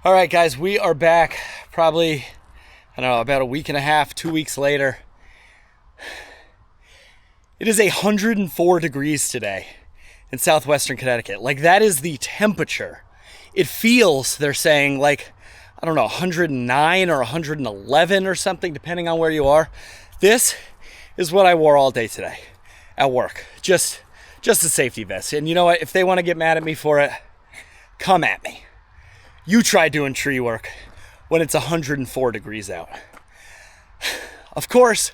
All right, guys, we are back probably, I don't know, about a week and a half, 2 weeks later. It is 104 degrees today in southwestern Connecticut. Like, that is the temperature. It feels, they're saying, like, I don't know, 109 or 111 or something, depending on where you are. This is what I wore all day today at work. Just a safety vest. And you know what? If they want to get mad at me for it, come at me. You try doing tree work when it's 104 degrees out. Of course,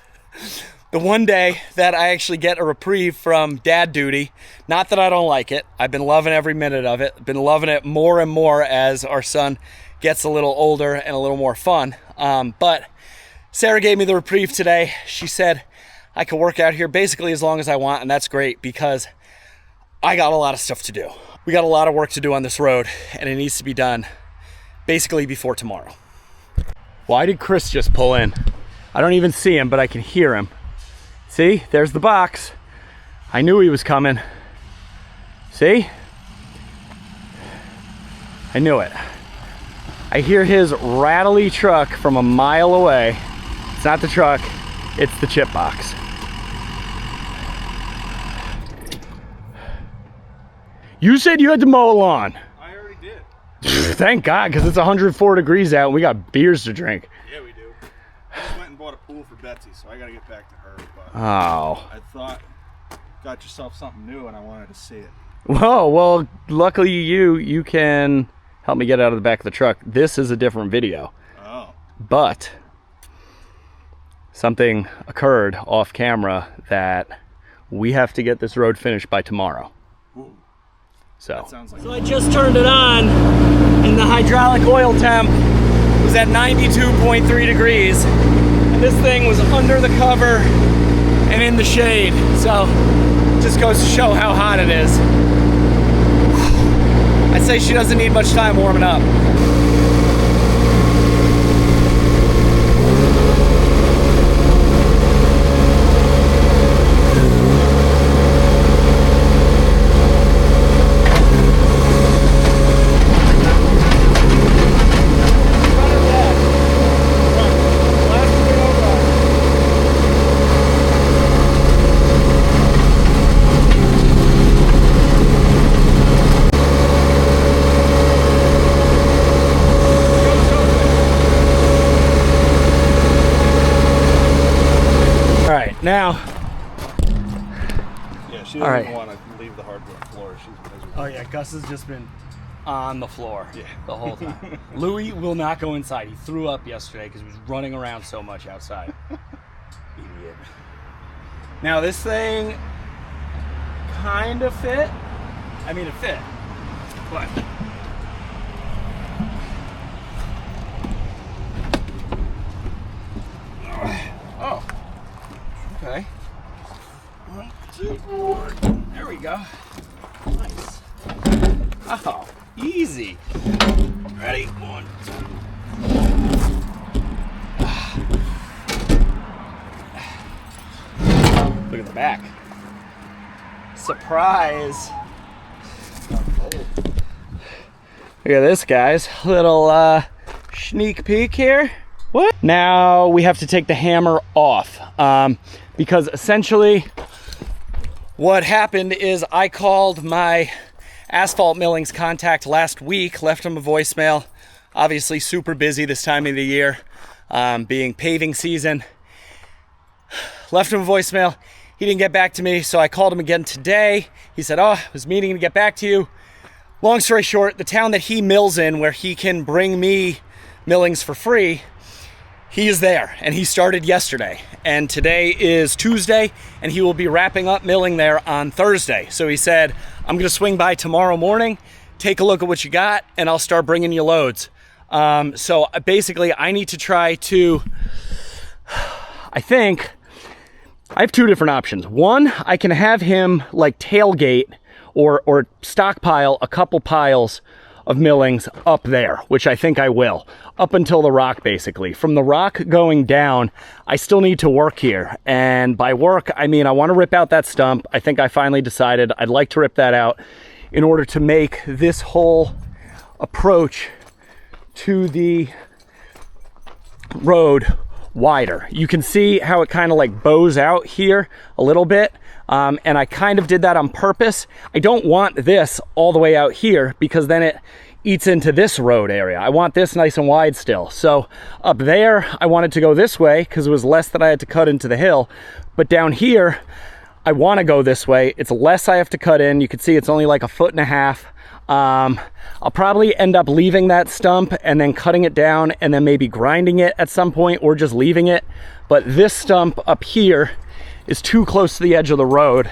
the one day that I actually get a reprieve from dad duty, not that I don't like it, I've been loving every minute of it, been loving it more and more as our son gets a little older and a little more fun. But Sarah gave me the reprieve today. She said I could work out here basically as long as I want, and that's great because I got a lot of stuff to do. We got a lot of work to do on this road, and it needs to be done basically before tomorrow. Why did Chris just pull in? I don't even see him, but I can hear him. See, there's the box. I knew he was coming. See? I knew it. I hear his rattly truck from a mile away. It's not the truck, it's the chip box. You said you had to mow a lawn. I already did. Thank God, because it's 104 degrees out and we got beers to drink. Yeah, we do. I just went and bought a pool for Betsy, so I got to get back to her. But Oh. I thought, got yourself something new, and I wanted to see it. Whoa, well, luckily you can help me get out of the back of the truck. This is a different video. Oh. But something occurred off camera that we have to get this road finished by tomorrow. Ooh. So. That sounds like. So I just turned it on, and the hydraulic oil temp was at 92.3 degrees. And this thing was under the cover and in the shade. So it just goes to show how hot it is. I'd say she doesn't need much time warming up. Now, Yeah, she doesn't even want to leave the hardwood floor. She's miserable. oh yeah, Gus has just been on the floor Yeah. the whole time. Louis will not go inside. He threw up yesterday because he was running around so much outside. Idiot. Now this thing kind of fit. I mean, it fit, but oh. Okay. 1, 2, 4. There we go. Nice. Oh, easy. Ready? 1, 2. Look at the back. Surprise. Look at this, guys. Little sneak peek here. What? Now we have to take the hammer off because essentially what happened is I called my asphalt millings contact last week, left him a voicemail. Obviously super busy this time of the year, being paving season. Left him a voicemail. He didn't get back to me, so I called him again today. He said, oh, I was meaning to get back to you. Long story short, the town that he mills in, where he can bring me millings for free, he is there, and he started yesterday. And today is Tuesday, and he will be wrapping up milling there on Thursday. So he said, I'm gonna swing by tomorrow morning, take a look at what you got, and I'll start bringing you loads. So basically, I need to try to, I think, I have two different options. One, I can have him like tailgate or stockpile a couple piles of millings up there, which I think I will, up until the rock basically. From the rock going down, I still need to work here. And by work, I mean I want to rip out that stump. I think I finally decided I'd like to rip that out in order to make this whole approach to the road wider. You can see how it kind of like bows out here a little bit. And I kind of did that on purpose. I don't want this all the way out here because then it eats into this road area. I want this nice and wide still. So up there, I wanted to go this way because it was less that I had to cut into the hill. But down here, I want to go this way. It's less I have to cut in. You can see it's only like 1.5 feet. I'll probably end up leaving that stump and then cutting it down and then maybe grinding it at some point or just leaving it. But this stump up here is too close to the edge of the road.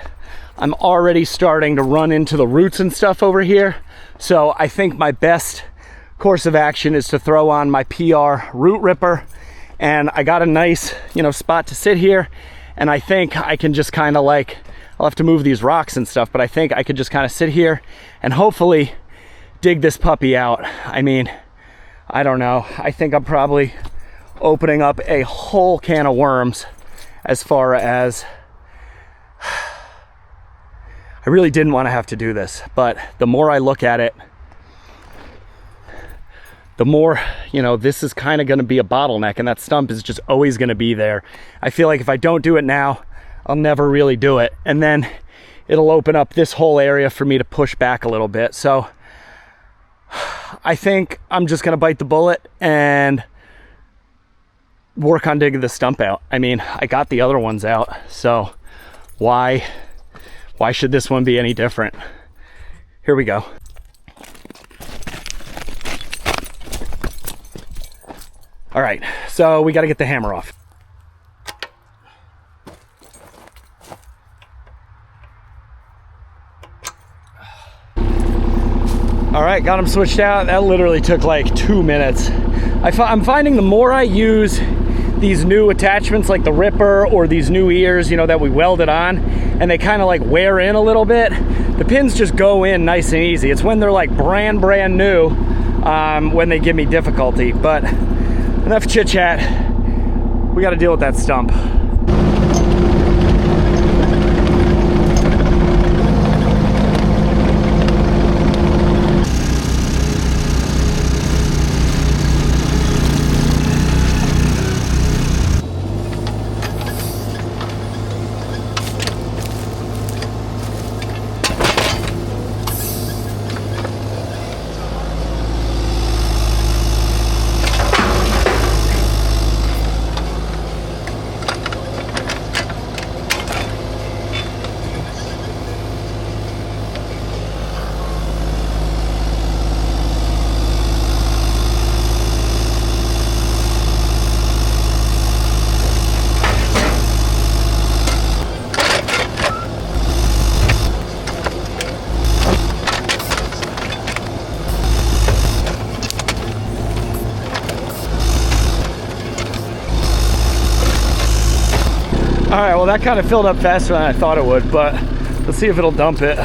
I'm already starting to run into the roots and stuff over here. So I think my best course of action is to throw on my PR root ripper. And I got a nice, spot to sit here. And I think I can just kind of like, I'll have to move these rocks and stuff, but I think I could just kind of sit here and hopefully dig this puppy out. I mean, I don't know. I think I'm probably opening up a whole can of worms as far as I really didn't want to have to do this, but the more I look at it, the more, this is kind of going to be a bottleneck, and that stump is just always going to be there. I feel like if I don't do it now, I'll never really do it. And then it'll open up this whole area for me to push back a little bit. So I think I'm just going to bite the bullet and work on digging the stump out. I mean, I got the other ones out, so why should this one be any different? Here we go. All right, so we got to get the hammer off. All right, got them switched out. That literally took like 2 minutes. I'm finding the more I use these new attachments like the ripper or these new ears, that we welded on, and they kind of like wear in a little bit, the pins just go in nice and easy. It's when they're like brand new when they give me difficulty. But enough chit chat. We got to deal with that stump. All right, well, that kind of filled up faster than I thought it would, but let's see if it'll dump it.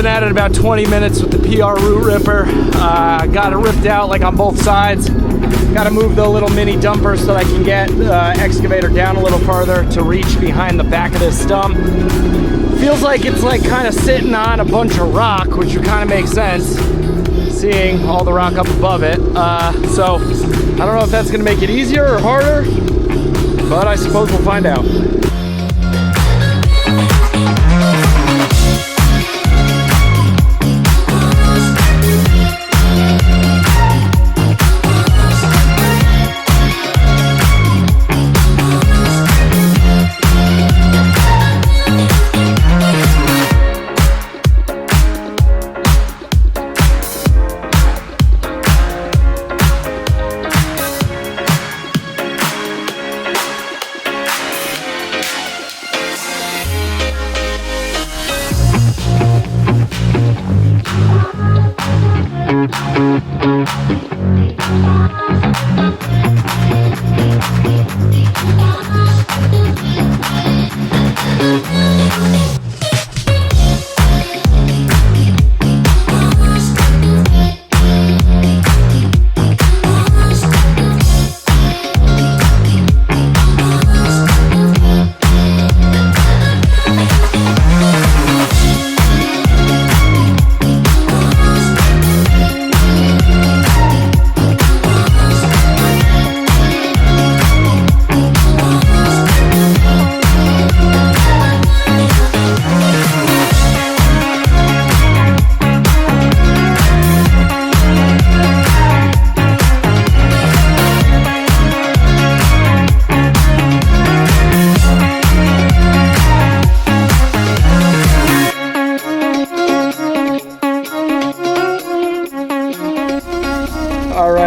been at it about 20 minutes with the PR root ripper. Got it ripped out like on both sides. Got to move the little mini dumper so that I can get the excavator down a little farther to reach behind the back of this stump. Feels like it's like kind of sitting on a bunch of rock, which would kind of make sense, seeing all the rock up above it. So I don't know if that's going to make it easier or harder, but I suppose we'll find out.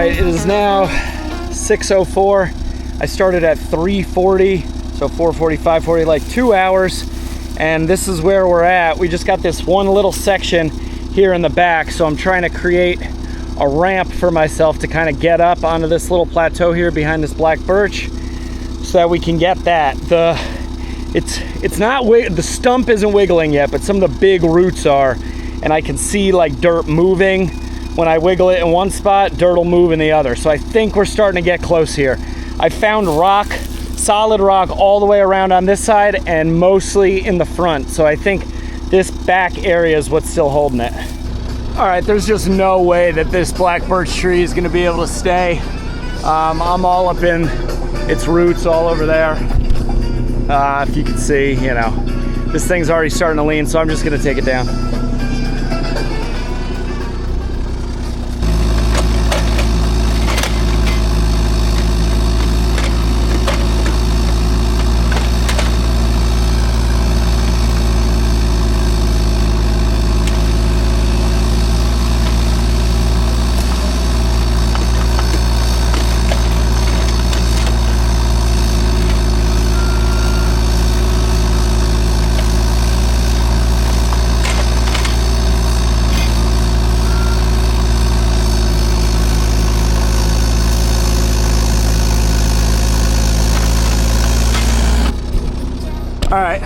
It is now 6:04. I started at 3:40, so 4:40, 5:40, like 2 hours. And this is where we're at. We just got this one little section here in the back, so I'm trying to create a ramp for myself to kind of get up onto this little plateau here behind this black birch so that we can get that. The stump isn't wiggling yet, but some of the big roots are, and I can see like dirt moving. When I wiggle it in one spot, dirt will move in the other. So I think we're starting to get close here. I found rock, solid rock all the way around on this side and mostly in the front. So I think this back area is what's still holding it. All right, there's just no way that this black birch tree is gonna be able to stay. I'm all up in its roots all over there. If you can see, you know, this thing's already starting to lean, so I'm just gonna take it down. All right,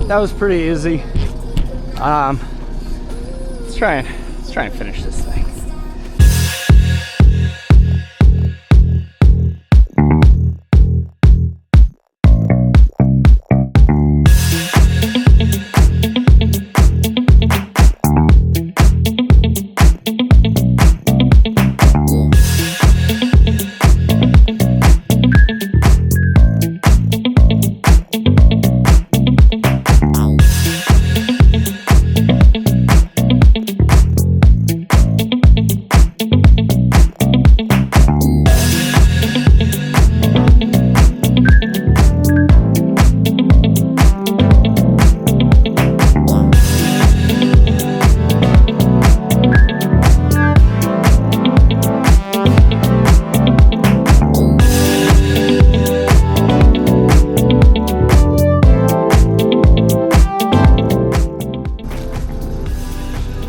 that was pretty easy. Let's try and finish this thing.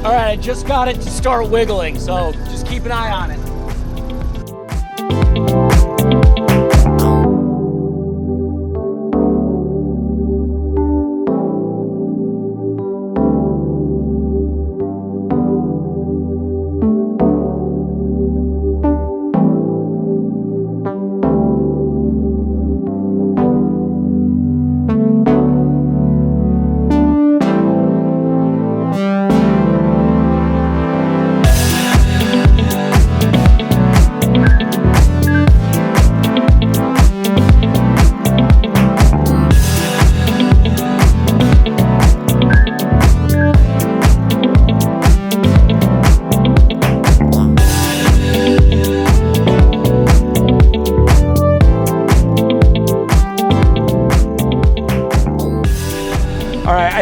I just got it to start wiggling, so just keep an eye on it.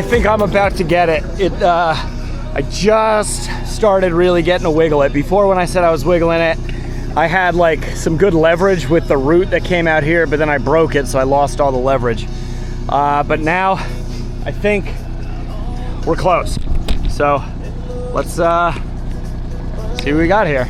I think I'm about to get it. I just started really getting to wiggle it. Before, when I said I was wiggling it, I had like some good leverage with the root that came out here, but then I broke it, so I lost all the leverage. But now I think we're close. So let's see what we got here.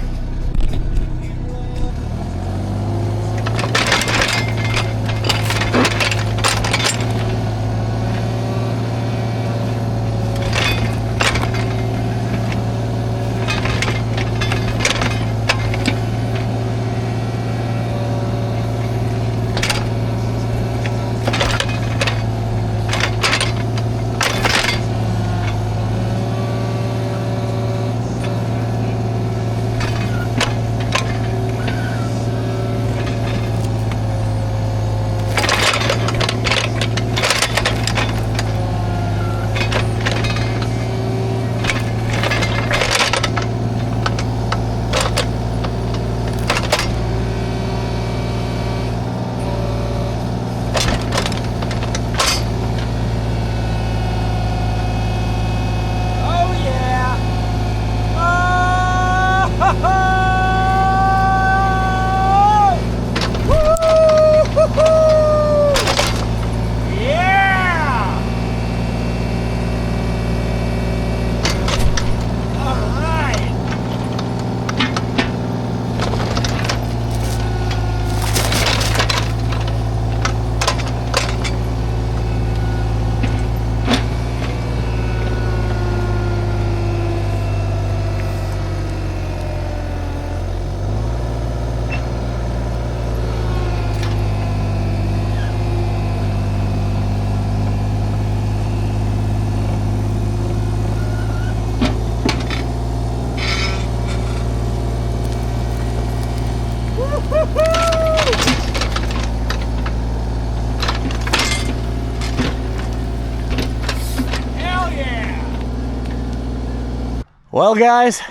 Well, guys,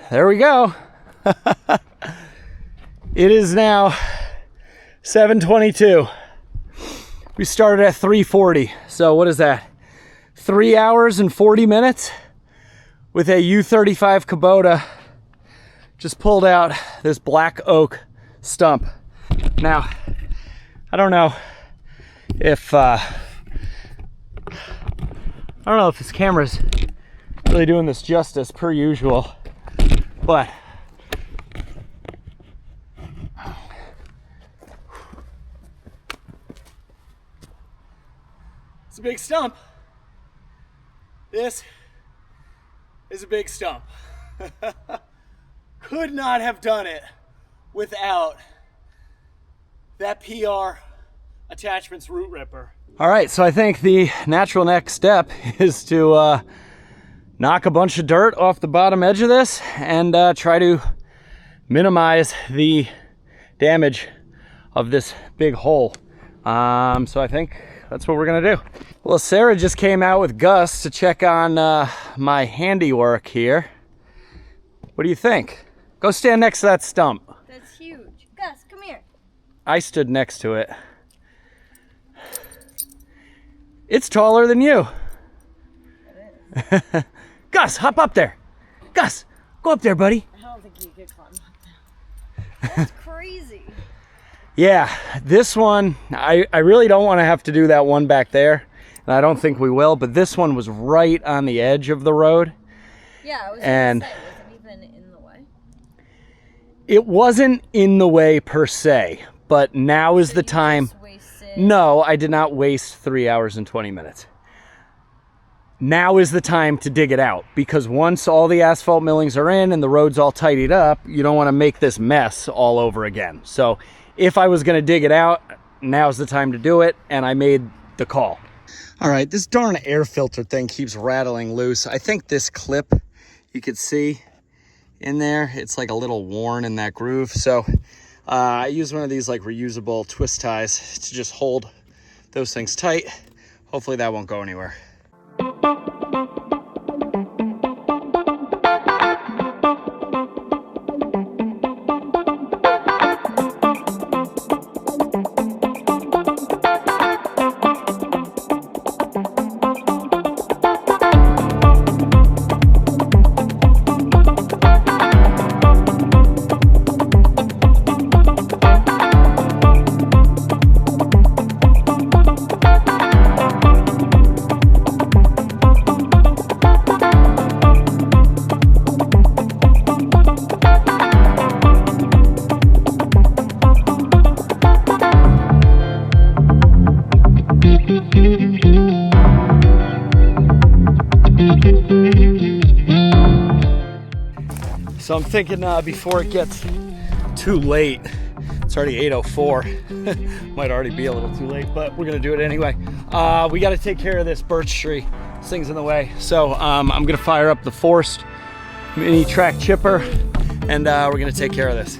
there we go. It is now 7:22. We started at 3:40. So what is that? 3 hours and 40 minutes with a U35 Kubota. Just pulled out this black oak stump. Now, I don't know if this camera's really doing this justice per usual, but it's a big stump. This is a big stump. Could not have done it without that PR Attachments root ripper. All right, so I think the natural next step is to knock a bunch of dirt off the bottom edge of this and try to minimize the damage of this big hole. So I think that's what we're gonna do. Well, Sarah just came out with Gus to check on my handiwork here. What do you think? Go stand next to that stump. That's huge. Gus, come here. I stood next to it. It's taller than you. It is. Gus, hop up there. Gus, go up there, buddy. I don't think you could climb up there. That's crazy. Yeah, this one, I really don't want to have to do that one back there. And I don't think we will, but this one was right on the edge of the road. Yeah, I was And gonna say, was it even in the way? it wasn't in the way per se, but now is So the you time. just wasted- No, I did not waste 3 hours and 20 minutes. Now is the time to dig it out, because once all the asphalt millings are in and the road's all tidied up, you don't want to make this mess all over again. So if I was going to dig it out, now's the time to do it, and I made the call. All right, this darn air filter thing keeps rattling loose. I think this clip, you could see in there, it's like a little worn in that groove. So I use one of these like reusable twist ties to just hold those things tight. Hopefully that won't go anywhere. So I'm thinking before it gets too late, it's already 8:04. Might already be a little too late, but we're gonna do it anyway. We got to take care of this birch tree. This thing's in the way. So I'm gonna fire up the forced mini track chipper, and we're gonna take care of this.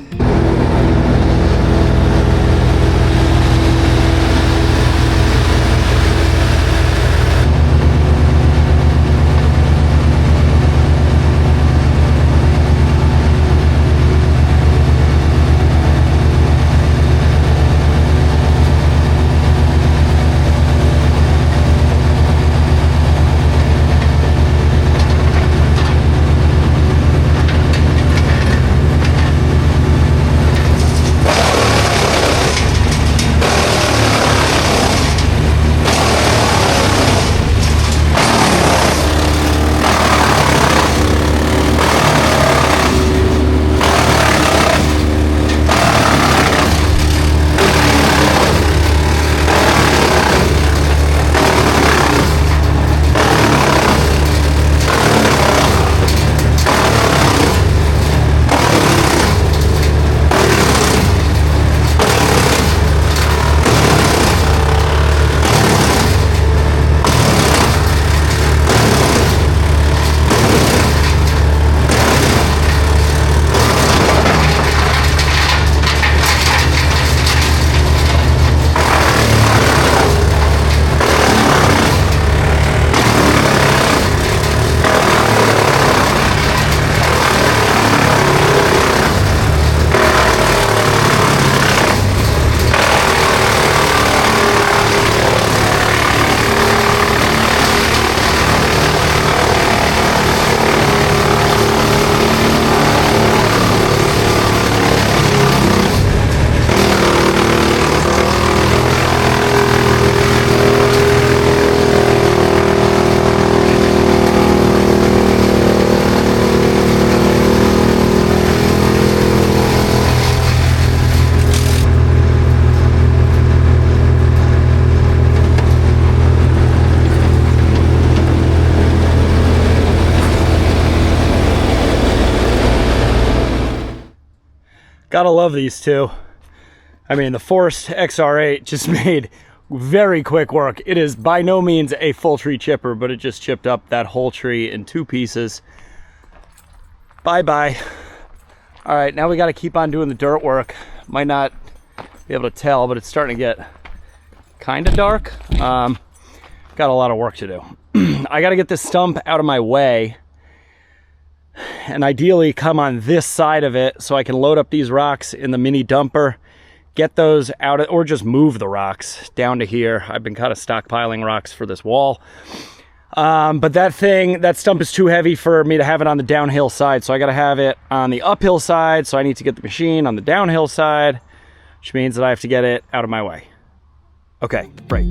Gotta love these two. I mean, the Force XR8 just made very quick work. It is by no means a full tree chipper, but it just chipped up that whole tree in 2 pieces. Bye-bye. All right, now we gotta keep on doing the dirt work. Might not be able to tell, but it's starting to get kind of dark. Got a lot of work to do. I gotta get this stump out of my way, and ideally come on this side of it so I can load up these rocks in the mini dumper, get those out, or just move the rocks down to here. I've been kind of stockpiling rocks for this wall. But that stump is too heavy for me to have it on the downhill side, so I gotta have it on the uphill side, so I need to get the machine on the downhill side, which means that I have to get it out of my way. Okay, break.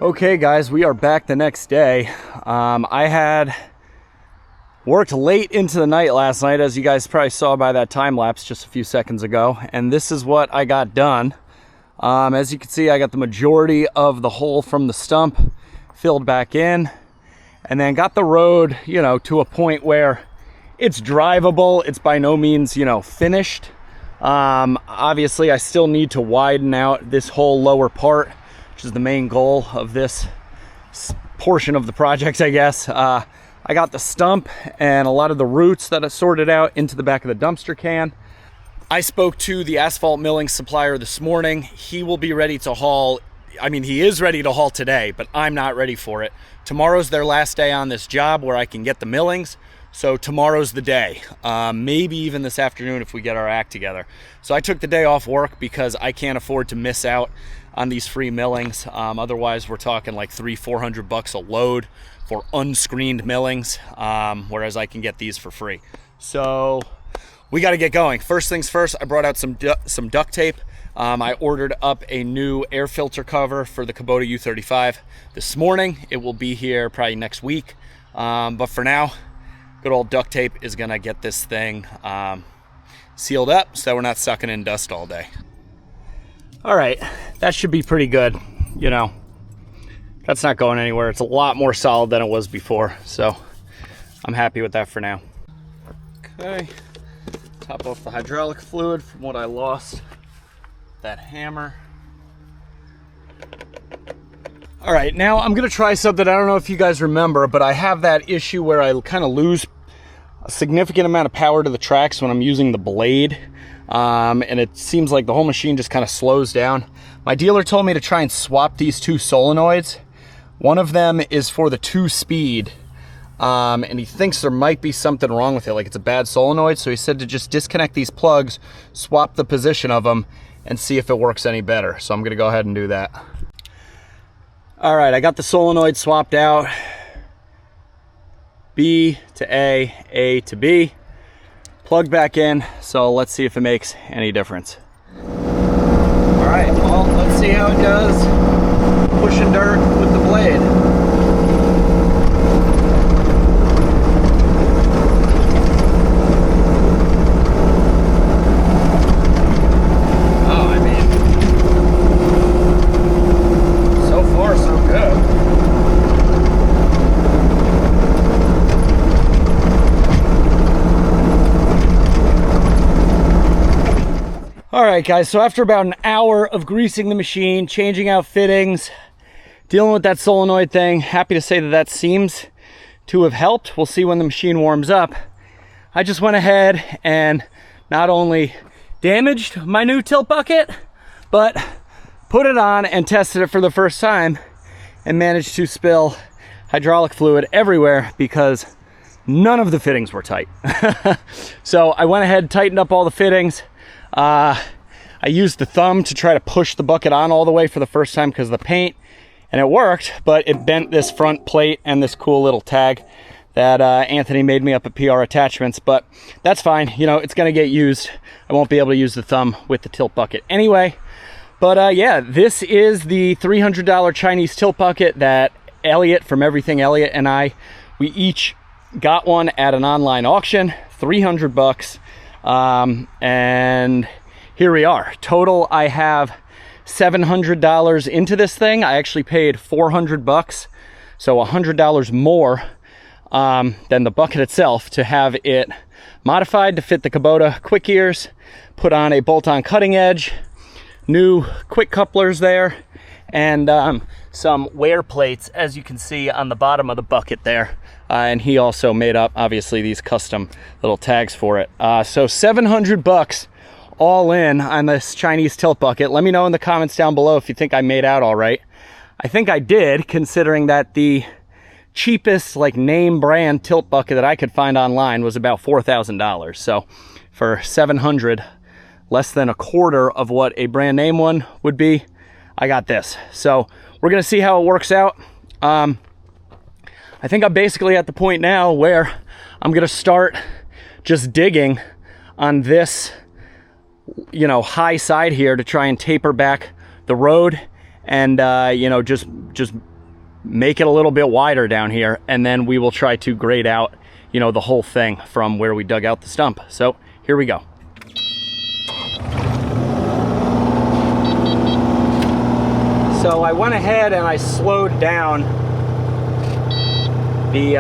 Okay guys, we are back the next day. I had worked late into the night last night, as you guys probably saw by that time lapse just a few seconds ago, and this is what I got done. As you can see, I got the majority of the hole from the stump filled back in, and then got the road, you know, to a point where it's drivable. It's by no means, you know, finished. Obviously I still need to widen out this whole lower part, which is the main goal of this portion of the project, I guess. I got the stump and a lot of the roots that I sorted out into the back of the dumpster can. I spoke to the asphalt milling supplier this morning. He will be ready to haul. I mean, he is ready to haul today, but I'm not ready for it. Tomorrow's their last day on this job where I can get the millings. So tomorrow's the day, maybe even this afternoon if we get our act together. So I took the day off work because I can't afford to miss out on these free millings. Otherwise we're talking like $300-400 a load for unscreened millings, whereas I can get these for free. So we got to get going. First things first, I brought out some duct tape. I ordered up a new air filter cover for the Kubota U35 this morning. It will be here probably next week, but for now, good old duct tape is gonna get this thing sealed up so that we're not sucking in dust all day. All right, that should be pretty good. You know, that's not going anywhere. It's a lot more solid than it was before, so I'm happy with that for now. Okay, top off the hydraulic fluid from what I lost, that hammer. All right, now I'm gonna try something. I don't know if you guys remember, but I have that issue where I kind of lose a significant amount of power to the tracks when I'm using the blade. And it seems like the whole machine just kind of slows down. My dealer told me to try and swap these two solenoids. One of them is for the 2-speed, and he thinks there might be something wrong with it, like it's a bad solenoid. So he said to just disconnect these plugs, swap the position of them, and see if it works any better. So I'm gonna go ahead and do that. All right, I got the solenoid swapped out. B to A to B. Plug back in, so let's see if it makes any difference. All right, well, let's see how it does pushing dirt with the blade. Oh, I mean, so far so good. All right, guys, so after about an hour of greasing the machine, changing out fittings, dealing with that solenoid thing, happy to say that that seems to have helped. We'll see when the machine warms up. I just went ahead and not only damaged my new tilt bucket, but put it on and tested it for the first time and managed to spill hydraulic fluid everywhere because none of the fittings were tight. So I went ahead and tightened up all the fittings. I used the thumb to try to push the bucket on all the way for the first time because of the paint, and it worked, but it bent this front plate and this cool little tag that Anthony made me up at PR Attachments, but that's fine. You know, it's gonna get used. I won't be able to use the thumb with the tilt bucket anyway. But yeah, this is the $300 Chinese tilt bucket that Elliot from Everything Elliot and we each got one at an online auction, $300. And here we are. Total, I have $700 into this thing. I actually paid $400, so $100 more than the bucket itself to have it modified to fit the Kubota quick ears, put on a bolt-on cutting edge, new quick couplers there, and some wear plates, as you can see on the bottom of the bucket there. And he also made up, obviously, these custom little tags for it. So $700 all in on this Chinese tilt bucket. Let me know in the comments down below if you think I made out all right. I think I did, considering that the cheapest, like, name brand tilt bucket that I could find online was about $4,000. So for $700, less than a quarter of what a brand name one would be, I got this. So we're gonna see how it works out. I think I'm basically at the point now where I'm gonna start just digging on this, you know, high side here to try and taper back the road and, you know, just just make it a little bit wider down here, and then we will try to grade out, you know, the whole thing from where we dug out the stump. So here we go. So I went ahead and I slowed down the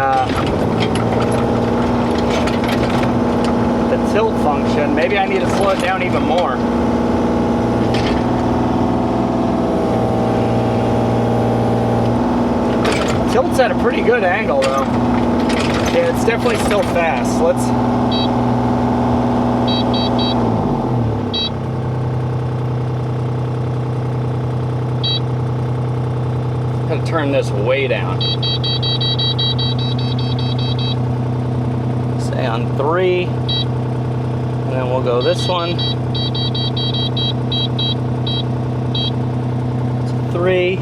tilt function. Maybe I need to slow it down even more. Tilt's at a pretty good angle though. Yeah, it's definitely still fast. Let's gotta turn this way down. Say on 3, and then we'll go this one. 3.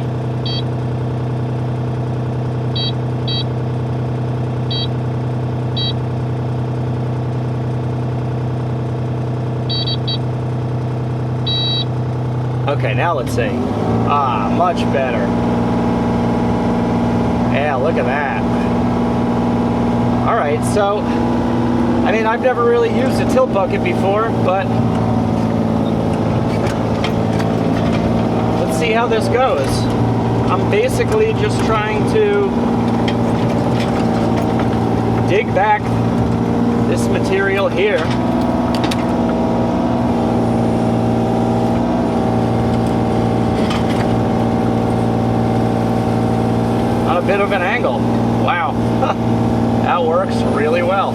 Okay, now let's see. Ah, much better. Yeah, look at that. All right, so, I mean, I've never really used a tilt bucket before, but let's see how this goes. I'm basically just trying to dig back this material here. A bit of an angle. Wow. That works really well.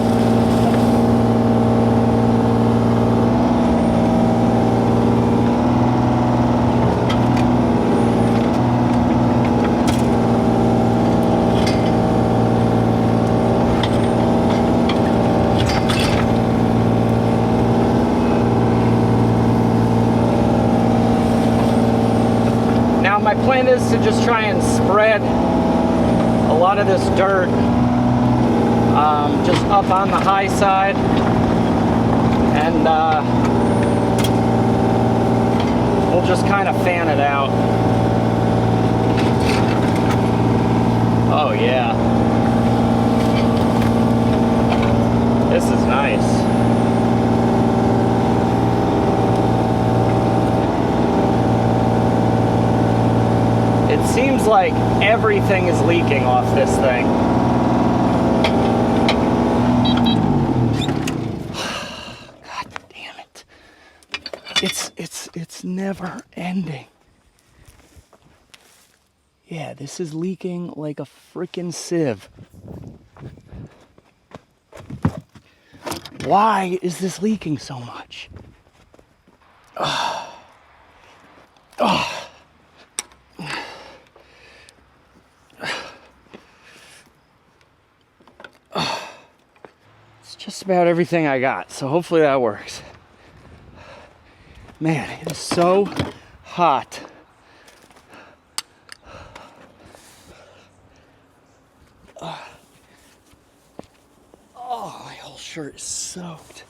Now my plan is to just try and spread a lot of this dirt just up on the high side, and we'll just kind of fan it out. Oh yeah, this is nice. It seems like everything is leaking off this thing. God damn it. It's never ending. Yeah, this is leaking like a freaking sieve. Why is this leaking so much? Oh. It's just about everything I got, so hopefully that works. Man, it is so hot. Oh, my whole shirt is soaked.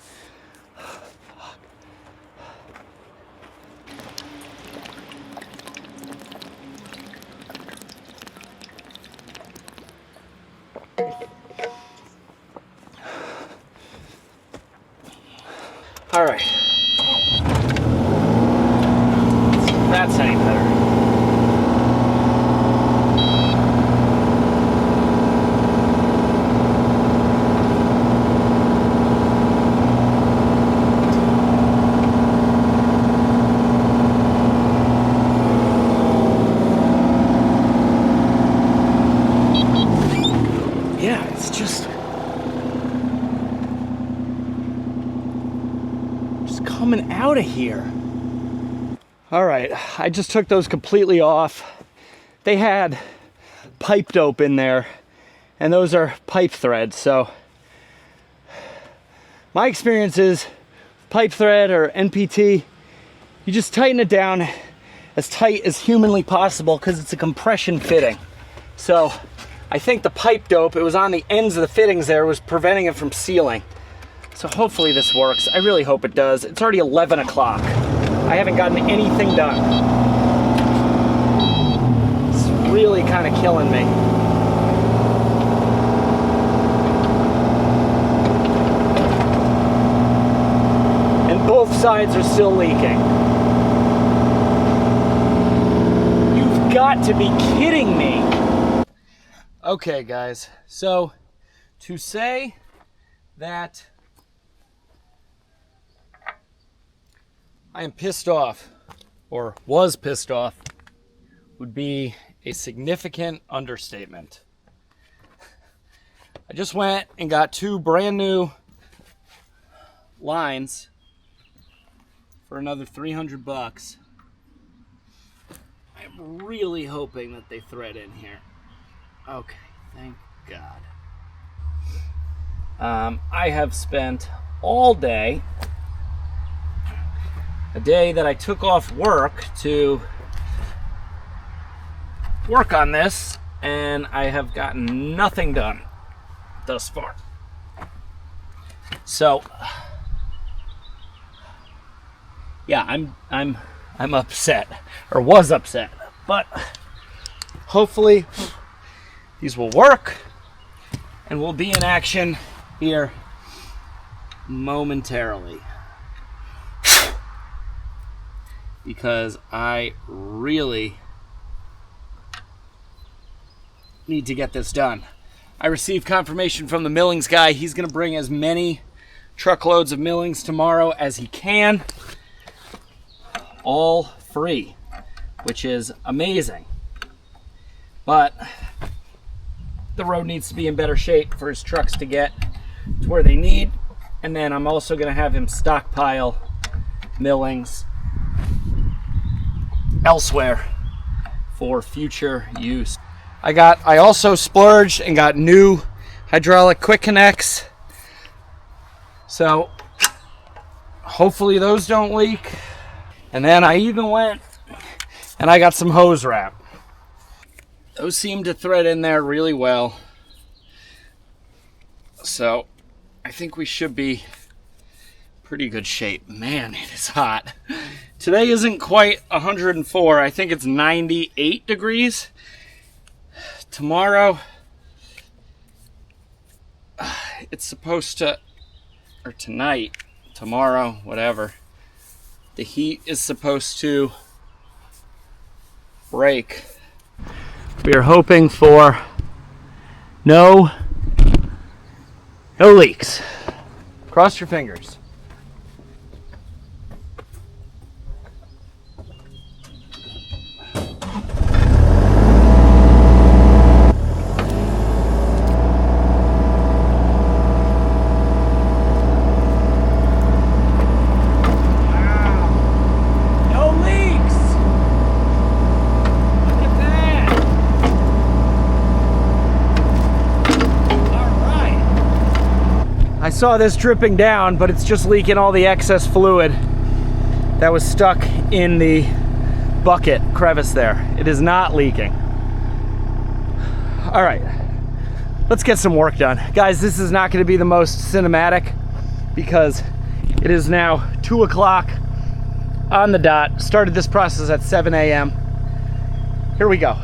All right. That's any better. Yeah, it's just coming out of here. All right, I just took those completely off. They had pipe dope in there, and those are pipe threads. So my experience is pipe thread or NPT, you just tighten it down as tight as humanly possible because it's a compression fitting. So I think the pipe dope, it was on the ends of the fittings there, was preventing it from sealing. So hopefully this works. I really hope it does. It's already 11 o'clock. I haven't gotten anything done. It's really kind of killing me. And both sides are still leaking. You've got to be kidding me. Okay, guys, so to say that I am pissed off, or was pissed off, would be a significant understatement. I just went and got 2 brand new lines for another 300 bucks. I'm really hoping that they thread in here. Okay, thank God. I have spent all day, a day that I took off work to work on this, and I have gotten nothing done thus far. So, yeah, I'm upset, or was upset, but hopefully these will work and we'll be in action here momentarily, because I really need to get this done. I received confirmation from the millings guy. He's going to bring as many truckloads of millings tomorrow as he can, all free, which is amazing. But the road needs to be in better shape for his trucks to get to where they need. And then I'm also going to have him stockpile millings elsewhere for future use. I also splurged and got new hydraulic quick connects. So hopefully those don't leak. And then I even went and I got some hose wrap. Those seem to thread in there really well. So I think we should be pretty good shape. Man, it is hot. Today isn't quite 104. I think it's 98 degrees. Tomorrow, it's supposed to, or tonight, tomorrow, whatever, the heat is supposed to break. We are hoping for no leaks. Cross your fingers. I saw this dripping down, but it's just leaking all the excess fluid that was stuck in the bucket crevice there. It is not leaking. All right, let's get some work done. Guys, this is not gonna be the most cinematic because it is now 2 o'clock on the dot. Started this process at 7 a.m. Here we go.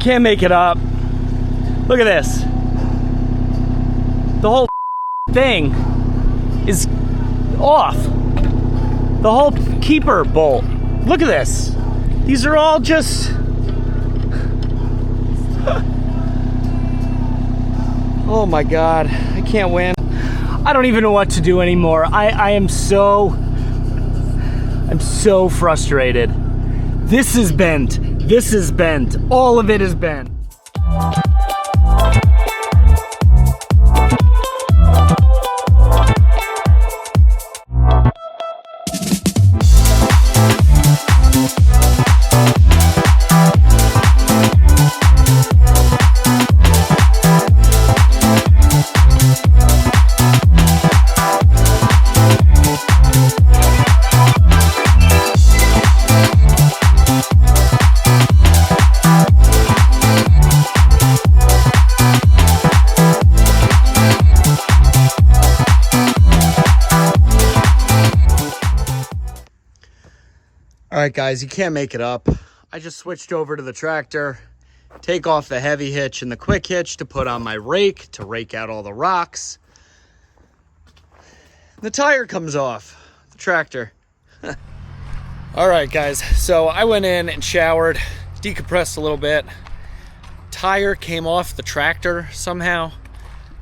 Can't make it up. Look at this. The whole thing is off. The whole keeper bolt. Look at this. These are all just... Oh my God, I can't win. I don't even know what to do anymore. I'm so frustrated. This is bent. This is bent. All of it is bent. All right, guys, you can't make it up. I just switched over to the tractor, take off the heavy hitch and the quick hitch to put on my rake to rake out all the rocks. The tire comes off the tractor. All right, guys, so I went in and showered, decompressed a little bit. Tire came off the tractor somehow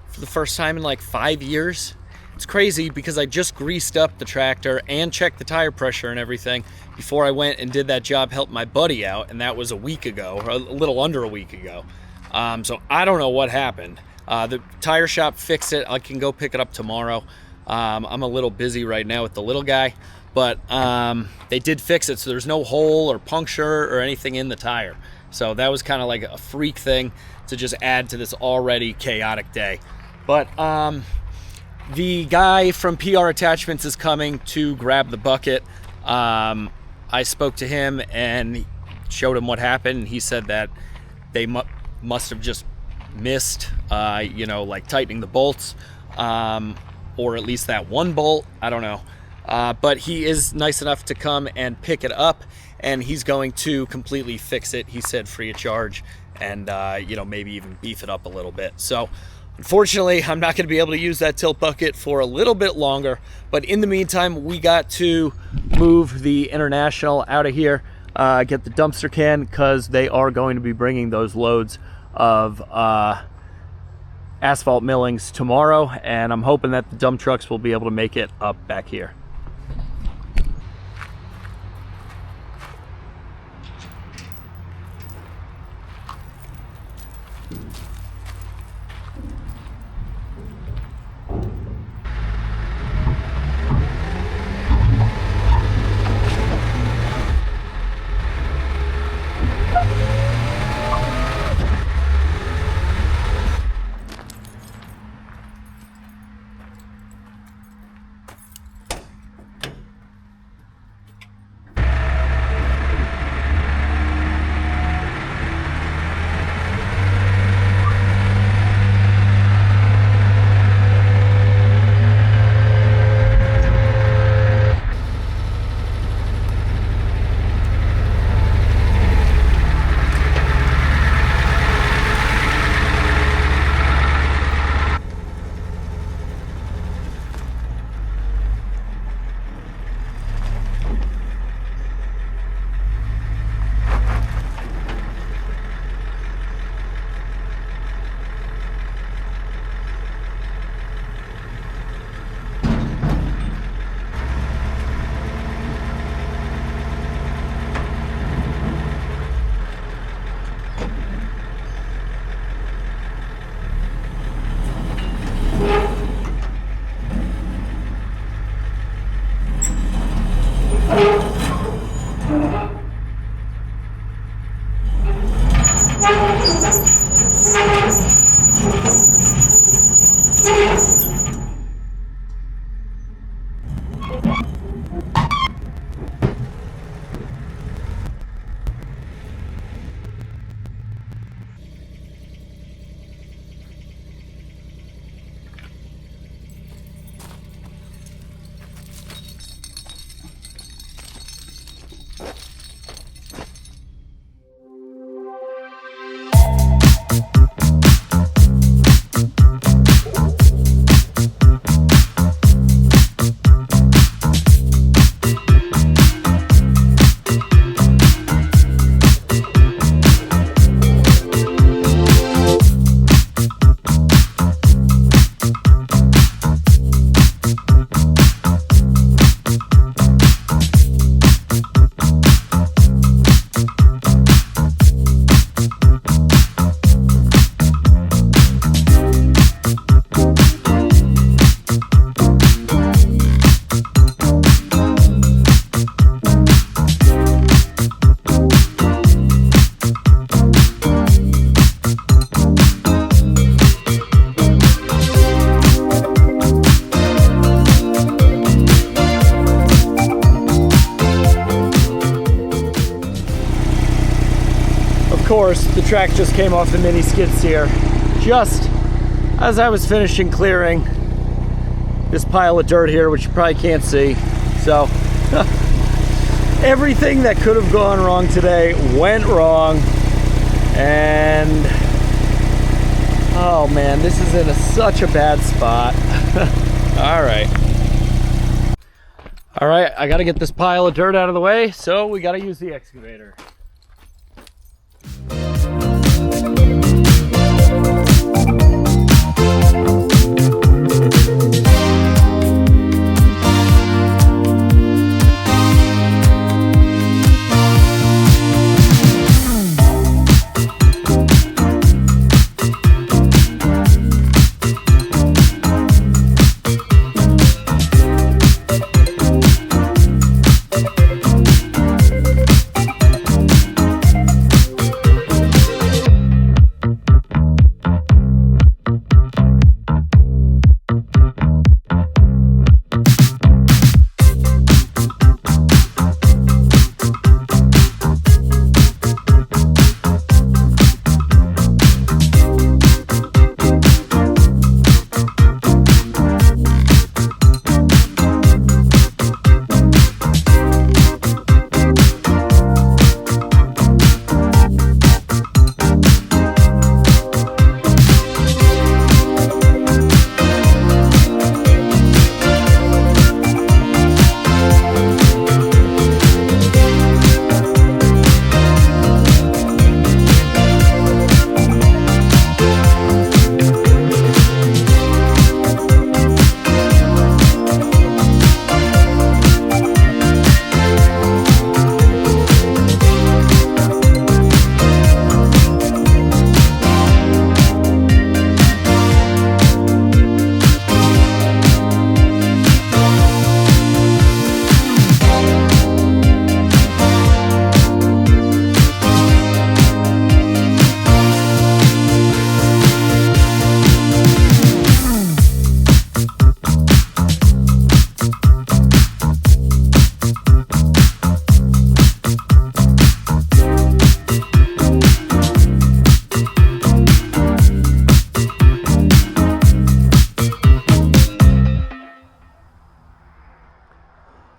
for the first time in like 5 years. It's crazy because I just greased up the tractor and checked the tire pressure and everything before I went and did that job, helped my buddy out, and that was a week ago, or a little under a week ago. So I don't know what happened. The tire shop fixed it. I can go pick it up tomorrow. I'm a little busy right now with the little guy, but they did fix it, so there's no hole or puncture or anything in the tire. So that was kind of like a freak thing to just add to this already chaotic day. But the guy from PR Attachments is coming to grab the bucket. I spoke to him and showed him what happened, and he said that they must have just missed, like tightening the bolts, or at least that one bolt. I don't know. But he is nice enough to come and pick it up, and he's going to completely fix it, he said, free of charge, and maybe even beef it up a little bit. So unfortunately, I'm not going to be able to use that tilt bucket for a little bit longer, but in the meantime, we got to move the International out of here, get the dumpster can, because they are going to be bringing those loads of asphalt millings tomorrow, and I'm hoping that the dump trucks will be able to make it up back here. course, the track just came off the mini skid steer just as I was finishing clearing this pile of dirt here, which you probably can't see. So Everything that could have gone wrong today went wrong. And oh man, this is in such a bad spot. All right. All right, I gotta get this pile of dirt out of the way, so we gotta use the excavator.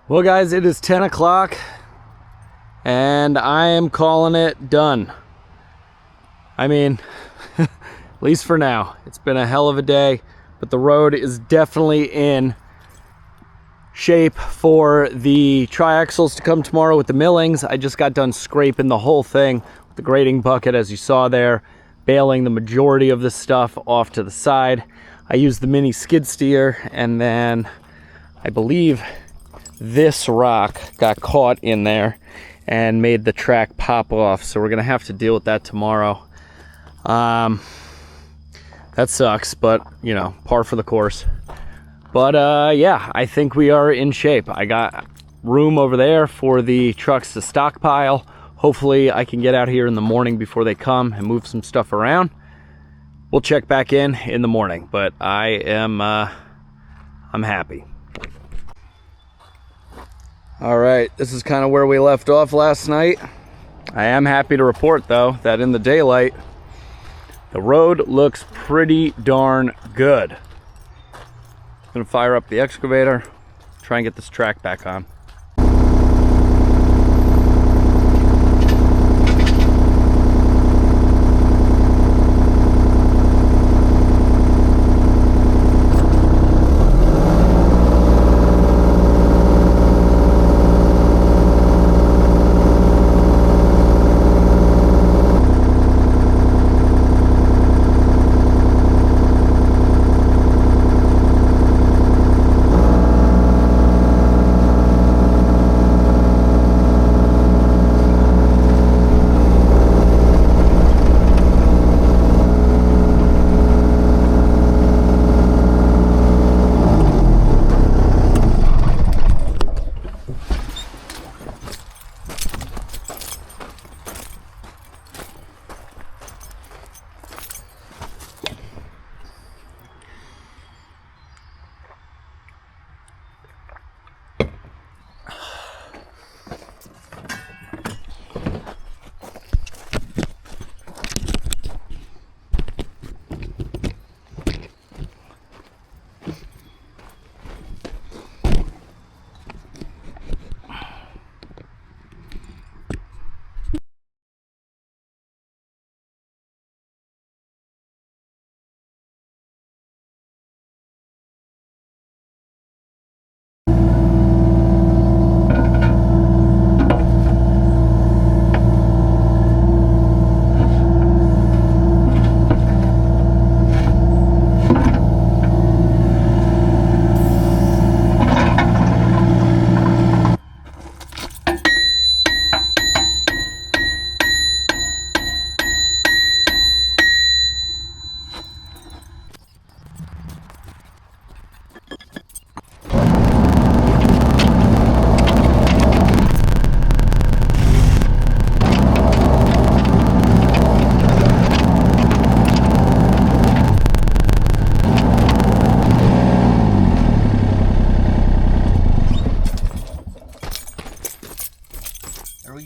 Well guys, it is 10 o'clock and I am calling it done. I mean, at least for now. It's been a hell of a day, but the road is definitely in shape for the triaxles to come tomorrow with the millings. I just got done scraping the whole thing with the grading bucket, as you saw there, bailing the majority of this stuff off to the side. I used the mini skid steer, and then I believe this rock got caught in there and made the track pop off, so we're gonna have to deal with that tomorrow. That sucks, but you know, par for the course. But yeah, I think we are in shape. I got room over there for the trucks to stockpile. Hopefully I can get out here in the morning before they come and move some stuff around. We'll check back in the morning, but I'm happy. All right, this is kind of where we left off last night. I am happy to report though that in the daylight, the road looks pretty darn good. I'm gonna fire up the excavator, try and get this track back on.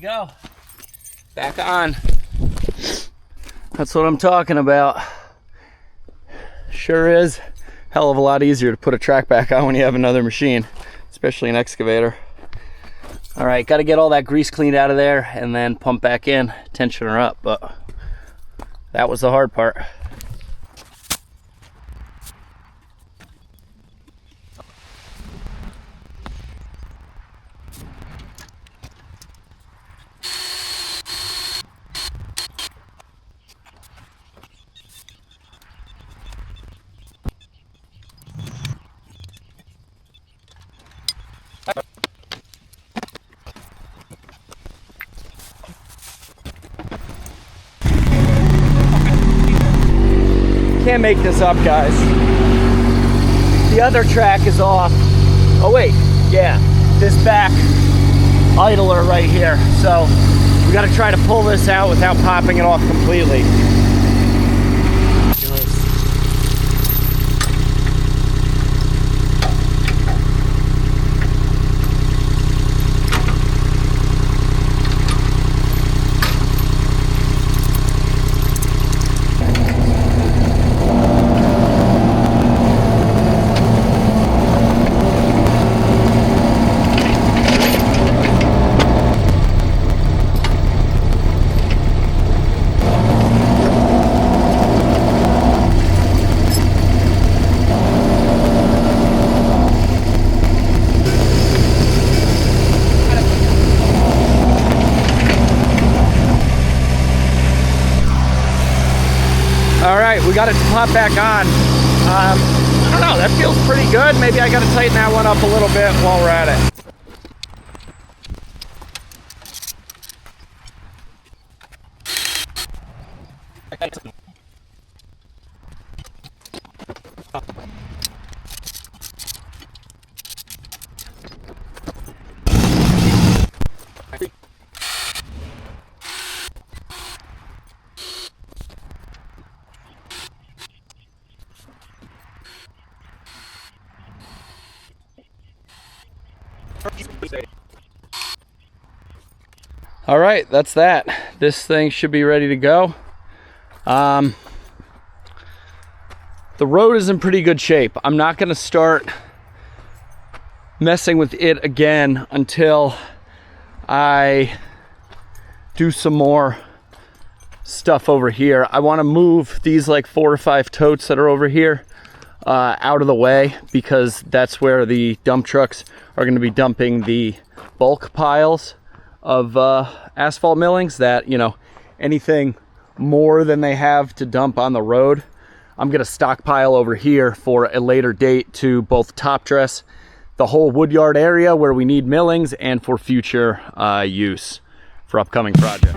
go. Back on. That's what I'm talking about. Sure is hell of a lot easier to put a track back on when you have another machine, especially an excavator. All right, got to get all that grease cleaned out of there and then pump back in, tension her up, but that was the hard part. Can't make this up, guys. The other track is off. Oh wait, yeah, this back idler right here. So we got to try to pull this out without popping it off completely. We got it to pop back on. I don't know, that feels pretty good. Maybe I got to tighten that one up a little bit while we're at it. All right, that's that. This thing should be ready to go. The road is in pretty good shape. I'm not going to start messing with it again until I do some more stuff over here. I want to move these like 4 or 5 totes that are over here out of the way, because that's where the dump trucks are going to be dumping the bulk piles of asphalt millings. That, you know, anything more than they have to dump on the road, I'm going to stockpile over here for a later date to both top dress the whole woodyard area where we need millings, and for future use for upcoming projects.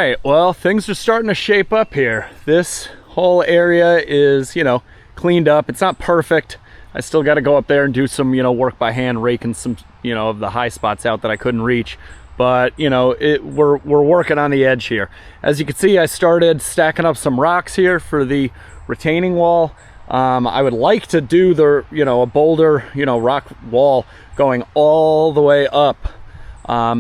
right, well, things are starting to shape up here. This whole area is, you know, cleaned up. It's not perfect. I still got to go up there and do some, you know, work by hand, raking some, you know, of the high spots out that I couldn't reach. But, you know, we're working on the edge here. As you can see, I started stacking up some rocks here for the retaining wall. I would like to do the, you know, a boulder, you know, rock wall going all the way up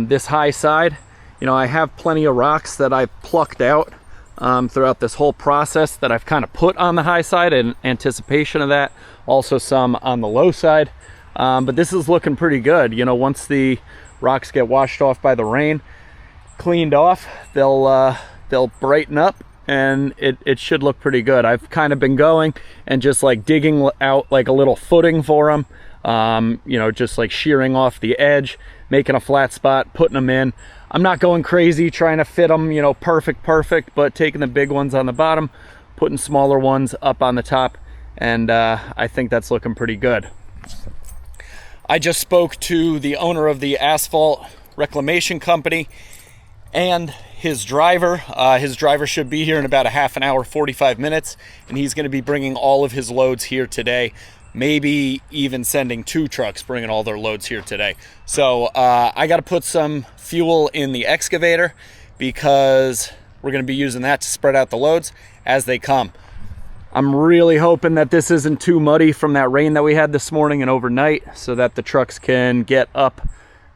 this high side. You know, I have plenty of rocks that I plucked out throughout this whole process that I've kind of put on the high side in anticipation of that. Also some on the low side. But this is looking pretty good. You know, once the rocks get washed off by the rain, cleaned off, they'll brighten up, and it should look pretty good. I've kind of been going and just like digging out like a little footing for them. You know, just like shearing off the edge, making a flat spot, putting them in. I'm not going crazy trying to fit them, you know, perfect, but taking the big ones on the bottom, putting smaller ones up on the top, and I think that's looking pretty good. I just spoke to the owner of the asphalt reclamation company and his driver. His driver should be here in about a half an hour, 45 minutes, and he's going to be bringing all of his loads here today. Maybe even sending 2 trucks bringing all their loads here today. So I got to put some fuel in the excavator because we're going to be using that to spread out the loads as they come. I'm really hoping that this isn't too muddy from that rain that we had this morning and overnight, so that the trucks can get up,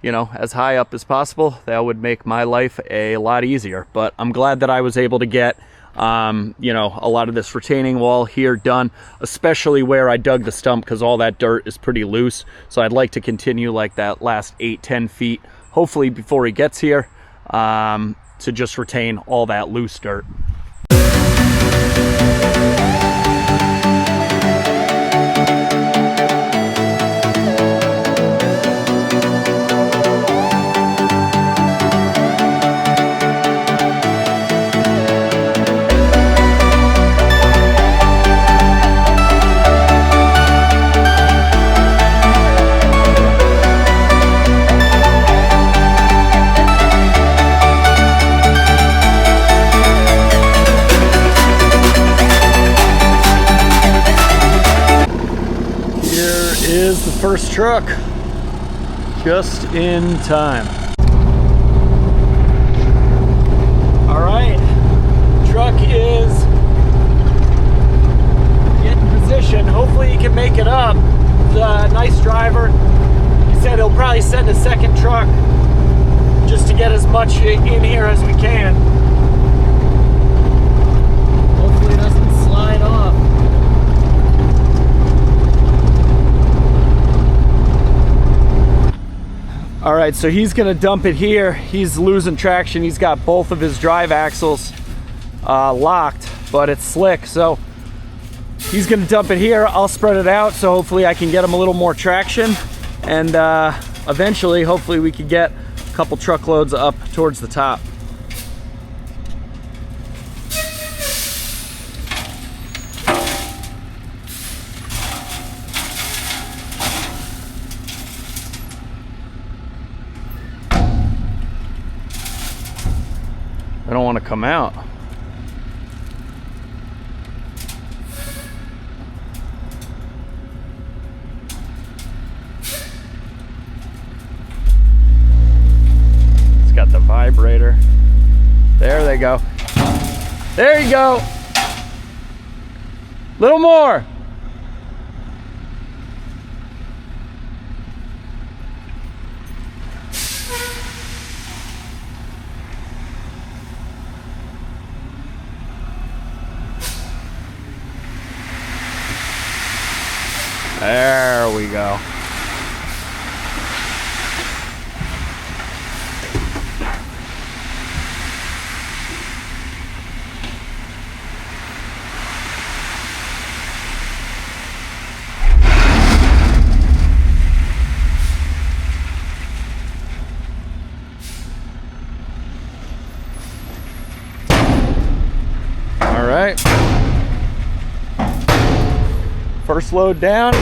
you know, as high up as possible. That would make my life a lot easier. But I'm glad that I was able to get you know, a lot of this retaining wall here done, especially where I dug the stump, because all that dirt is pretty loose. So I'd like to continue like that last 8-10 feet, hopefully before he gets here, to just retain all that loose dirt. Is the first truck, just in time. All right, truck is in position. Hopefully he can make it up. He's a nice driver. He said he'll probably send a second truck just to get as much in here as we can. Hopefully it doesn't slide off. All right, so he's gonna dump it here. He's losing traction. He's got both of his drive axles locked, but it's slick. So he's gonna dump it here. I'll spread it out, so hopefully I can get him a little more traction. And eventually, hopefully we can get a couple truckloads up towards the top. I don't want to come out. It's got the vibrator. There they go. There you go. Little more. There we go. All right. First load down.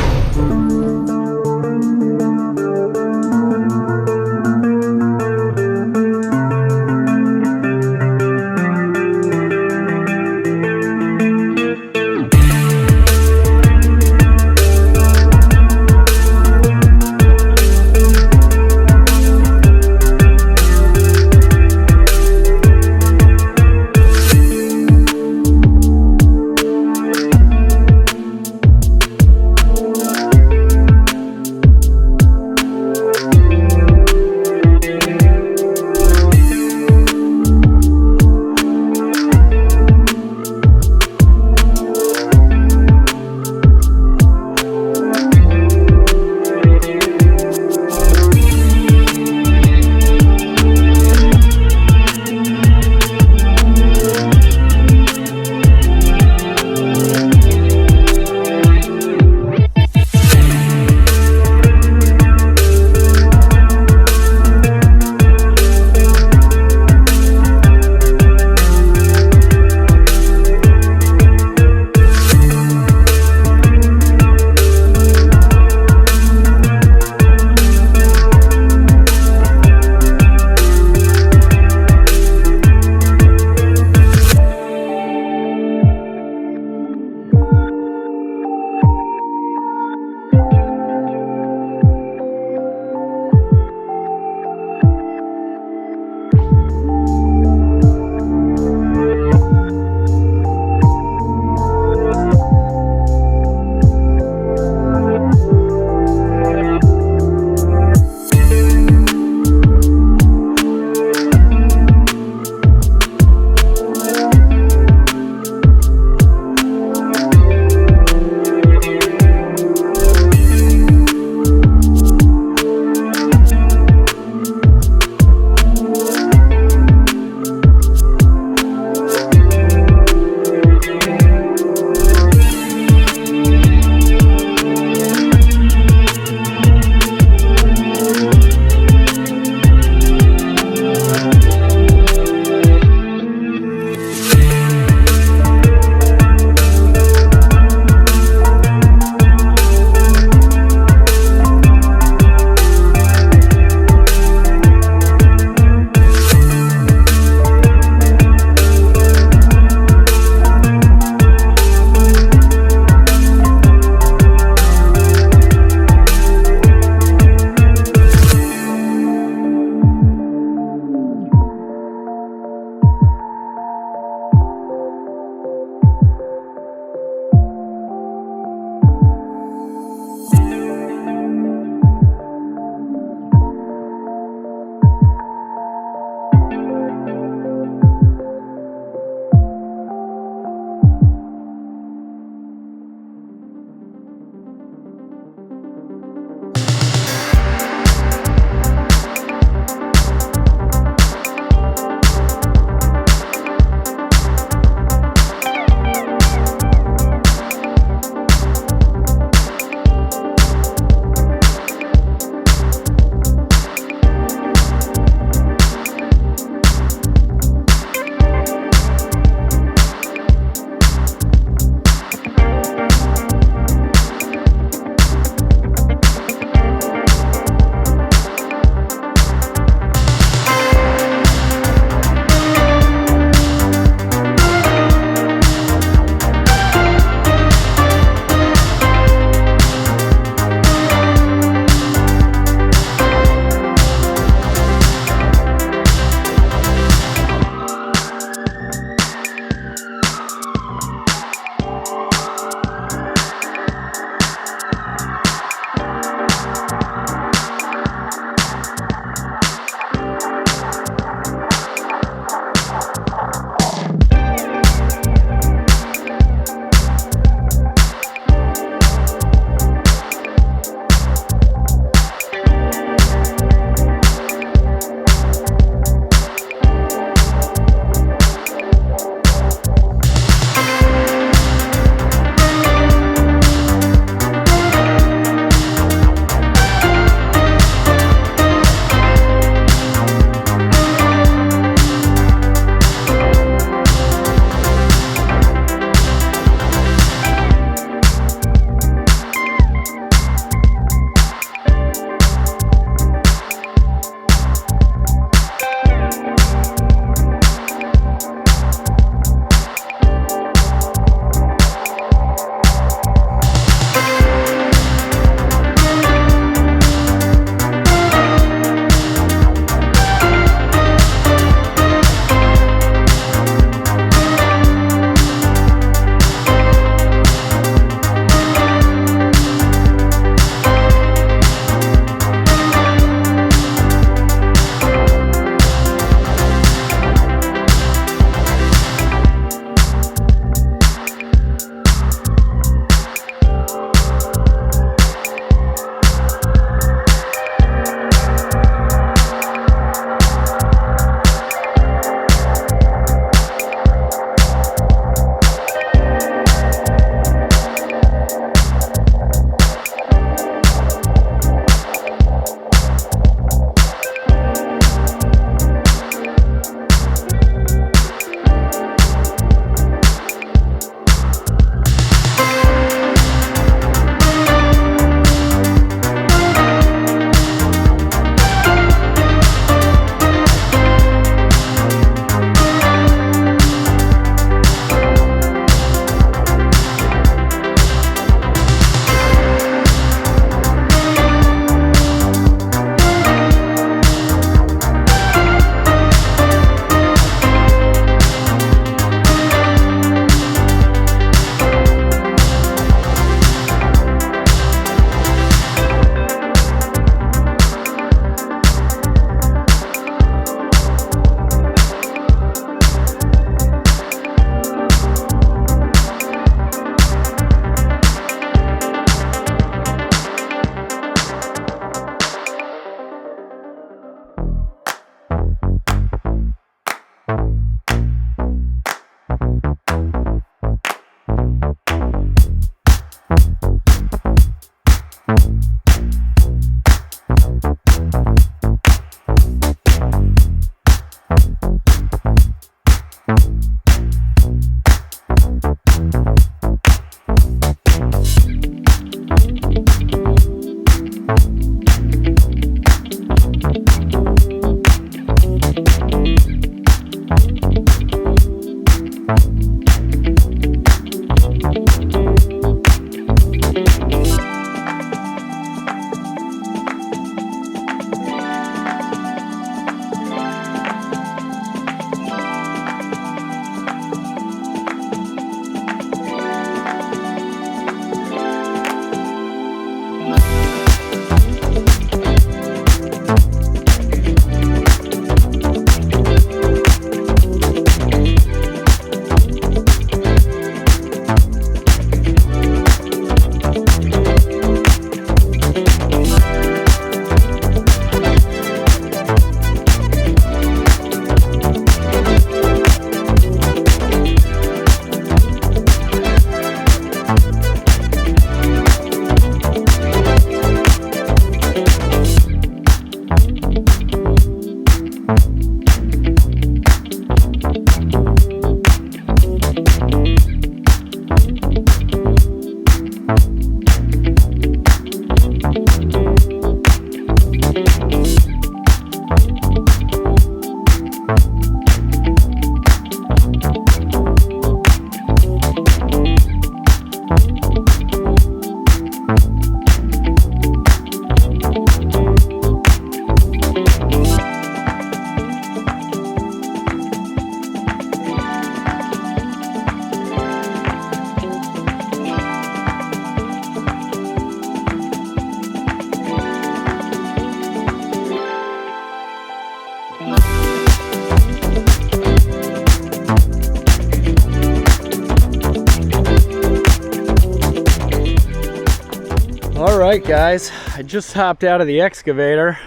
All right, guys, I just hopped out of the excavator.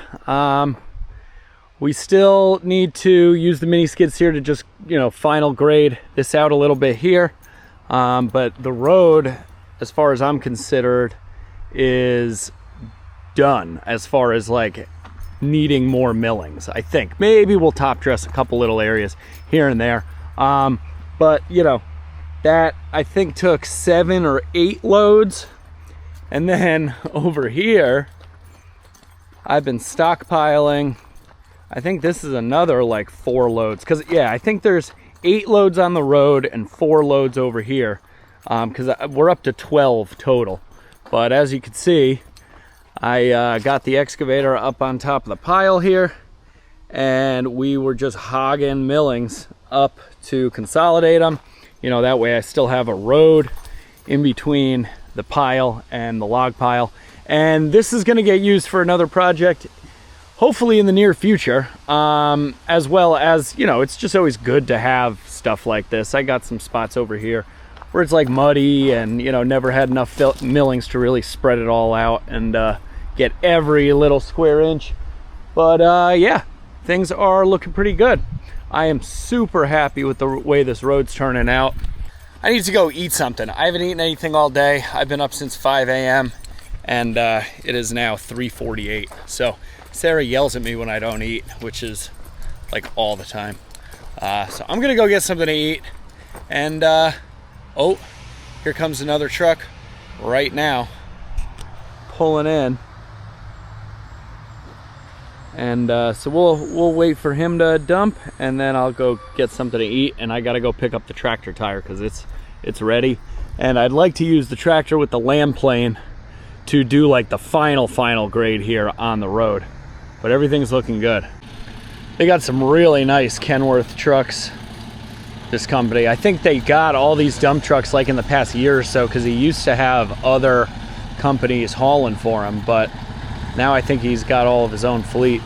We still need to use the mini skid steer to just, final grade this out a little bit here. But the road, as far as I'm considered, is done as far as like needing more millings. I think maybe we'll top dress a couple little areas here and there. But that I think took 7 or 8 loads. And then over here, I've been stockpiling. I think this is another like 4 loads. Cause yeah, I think there's 8 loads on the road and 4 loads over here. Cause we're up to 12 total. But as you can see, I got the excavator up on top of the pile here, and we were just hogging millings up to consolidate them. That way I still have a road in between the pile and the log pile. And this is going to get used for another project, hopefully in the near future. As well as, it's just always good to have stuff like this. I got some spots over here where it's like muddy and, never had enough millings to really spread it all out and get every little square inch. But yeah, things are looking pretty good. I am super happy with the way this road's turning out. I need to go eat something. I haven't eaten anything all day. I've been up since 5 a.m. and it is now 3:48. So Sarah yells at me when I don't eat, which is like all the time. So I'm gonna go get something to eat. And oh, here comes another truck right now, pulling in. And so we'll wait for him to dump, and then I'll go get something to eat, and I gotta go pick up the tractor tire because it's ready. And I'd like to use the tractor with the land plane to do like the final grade here on the road. But everything's looking good. They got some really nice Kenworth trucks, this company. I think they got all these dump trucks like in the past year or so, because he used to have other companies hauling for him, but now I think he's got all of his own fleet.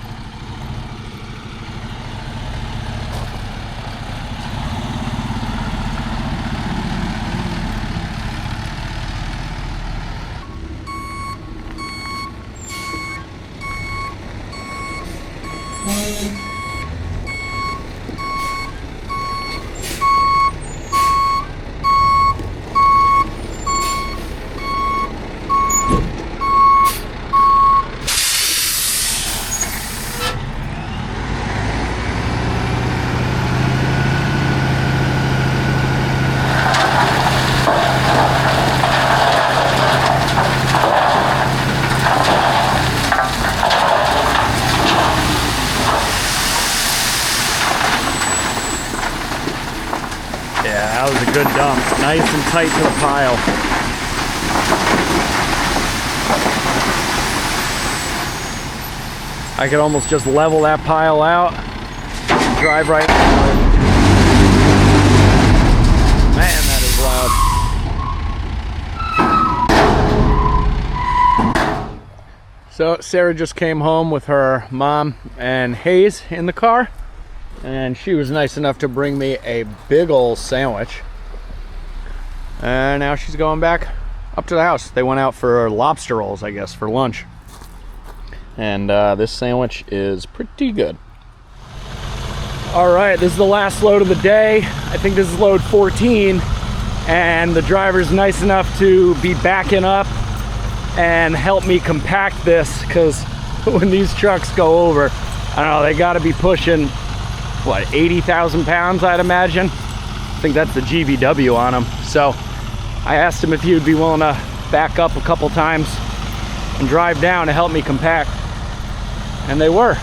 That was a good dump. Nice and tight to the pile. I could almost just level that pile out, drive right now. Man, that is loud. So Sarah just came home with her mom and Hayes in the car. And she was nice enough to bring me a big old sandwich. And now she's going back up to the house. They went out for lobster rolls, I guess, for lunch. And this sandwich is pretty good. All right, this is the last load of the day. I think this is load 14. And the driver's nice enough to be backing up and help me compact this, because when these trucks go over, I don't know, they gotta be pushing what, 80,000 pounds, I'd imagine. I think that's the GVW on them. So I asked him if he would be willing to back up a couple times and drive down to help me compact. And they were.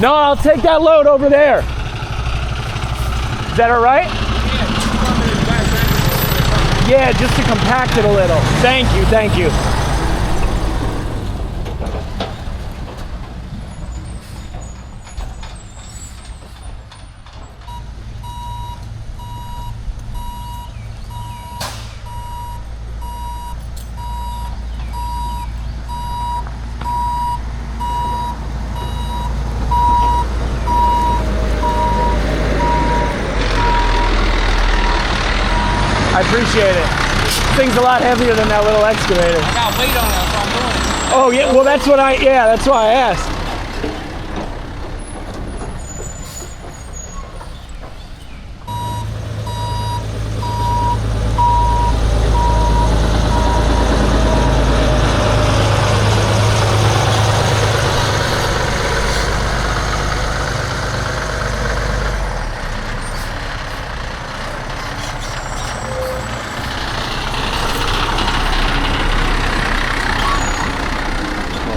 No, I'll take that load over there. Is that all right? Yeah, just to compact it a little. Thank you, thank you. I appreciate it. Thing's a lot heavier than that little excavator. I got weight on it, that's what I'm doing. Oh yeah, well that's why I asked.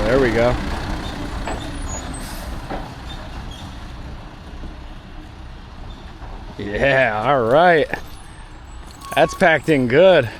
There we go. Yeah, all right. That's packed in good.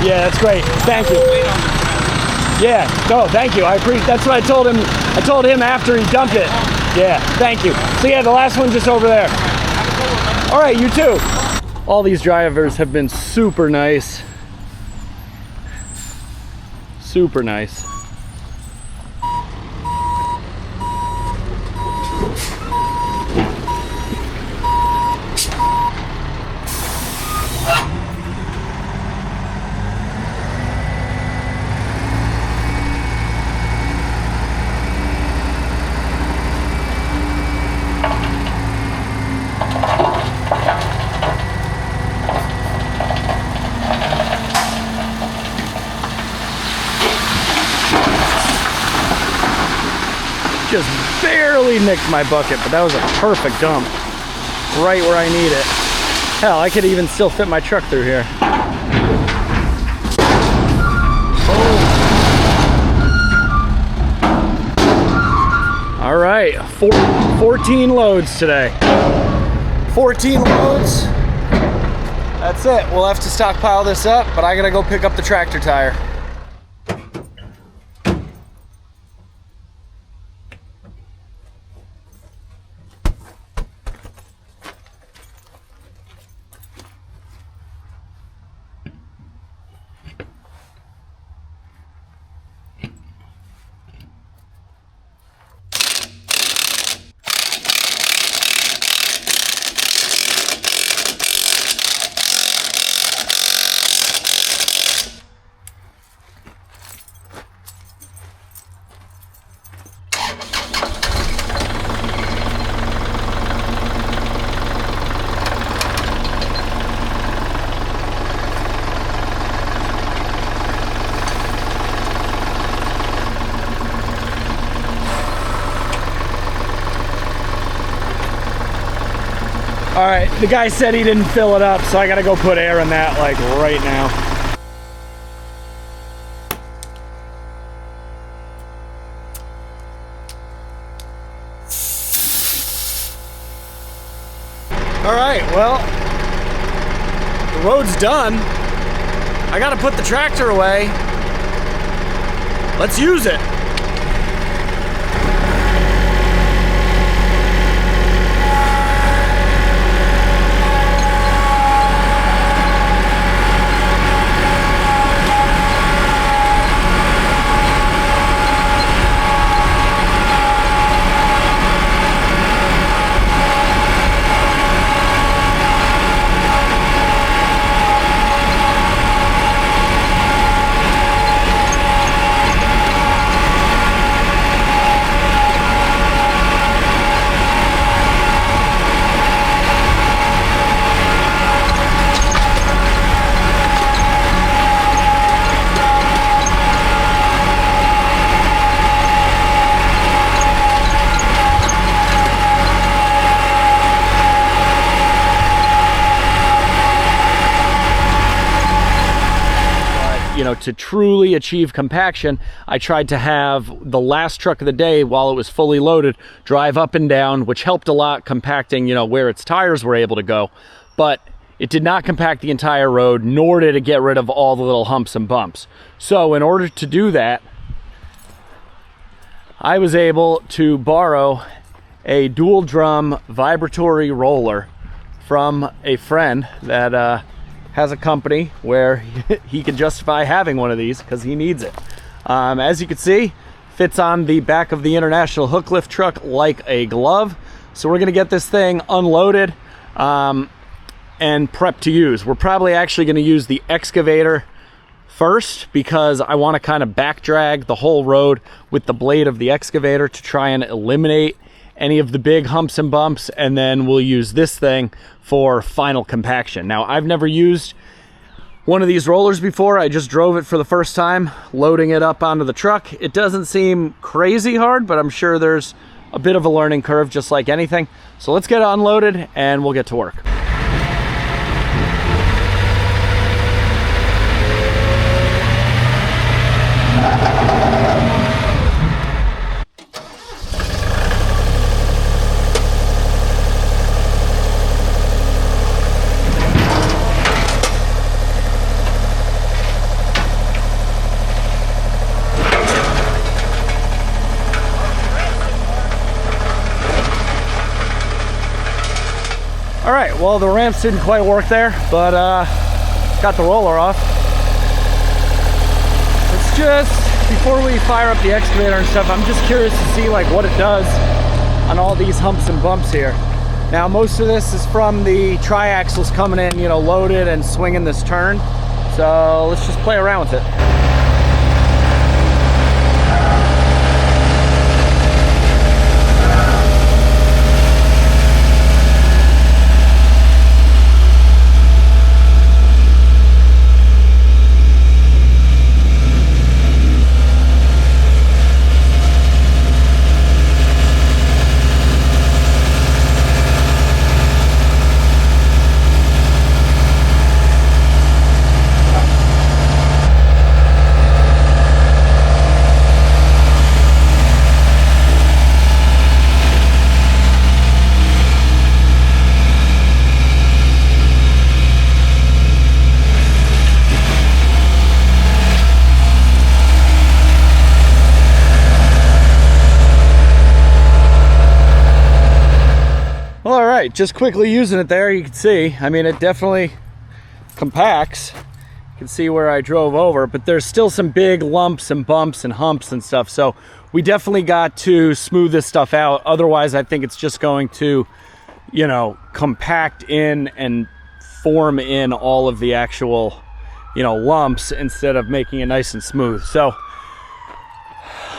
Yeah, that's great. Thank you. Yeah, no, thank you. I appreciate. That's what I told him. I told him after he dumped it. Yeah, thank you. So yeah, the last one just over there. All right, you too. All these drivers have been super nice. Super nice. Just barely nicked my bucket, but that was a perfect dump. Right where I need it. Hell, I could even still fit my truck through here. Oh. All right, 14 loads today. 14 loads. That's it. We'll have to stockpile this up, but I gotta go pick up the tractor tire. All right, the guy said he didn't fill it up, so I gotta go put air in that like right now. All right, well, the road's done. I gotta put the tractor away. Let's use it. you know, to truly achieve compaction, I tried to have the last truck of the day, while it was fully loaded, drive up and down, which helped a lot compacting, you know, where its tires were able to go. But it did not compact the entire road, nor did it get rid of all the little humps and bumps. So in order to do that, I was able to borrow a dual drum vibratory roller from a friend that has a company where he can justify having one of these because he needs it. As you can see, fits on the back of the International Hooklift Truck like a glove. So we're gonna get this thing unloaded and prepped to use. We're probably actually gonna use the excavator first because I want to kind of back drag the whole road with the blade of the excavator to try and eliminate any of the big humps and bumps, and then we'll use this thing for final compaction. Now, I've never used one of these rollers before. I just drove it for the first time, loading it up onto the truck. It doesn't seem crazy hard, but I'm sure there's a bit of a learning curve, just like anything. So let's get it unloaded and we'll get to work. All right, well, the ramps didn't quite work there, but got the roller off. It's just, before we fire up the excavator and stuff, I'm just curious to see like what it does on all these humps and bumps here. Now, most of this is from the triaxles coming in, you know, loaded and swinging this turn. So let's just play around with it. All right, just quickly using it there, you can see, I mean, it definitely compacts. You can see where I drove over, but there's still some big lumps and bumps and humps and stuff. So we definitely got to smooth this stuff out. Otherwise, I think it's just going to, you know, compact in and form in all of the actual, you know, lumps instead of making it nice and smooth. So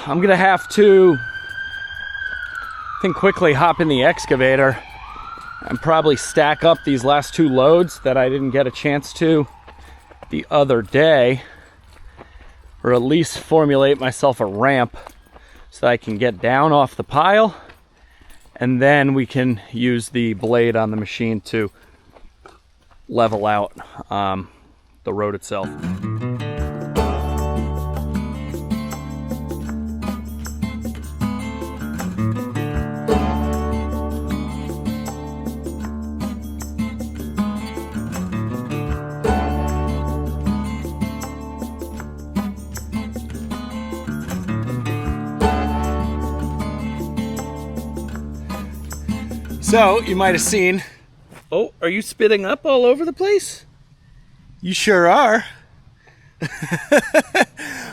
I'm gonna have to, I think, quickly hop in the excavator and probably stack up these last two loads that I didn't get a chance to the other day, or at least formulate myself a ramp so that I can get down off the pile, and then we can use the blade on the machine to level out the road itself. So, you might have seen, oh, are you spitting up all over the place? You sure are.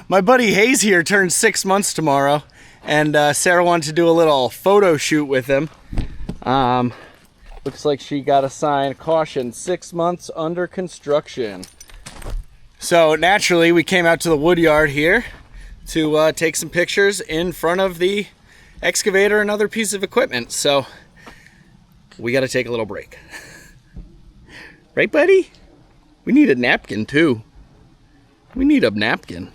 My buddy Hayes here turns 6 months tomorrow, and Sarah wanted to do a little photo shoot with him. Looks like she got a sign, caution, 6 months under construction. So naturally, we came out to the wood yard here to take some pictures in front of the excavator and other pieces of equipment. So we got to take a little break. Right, buddy? We need a napkin, too. We need a napkin.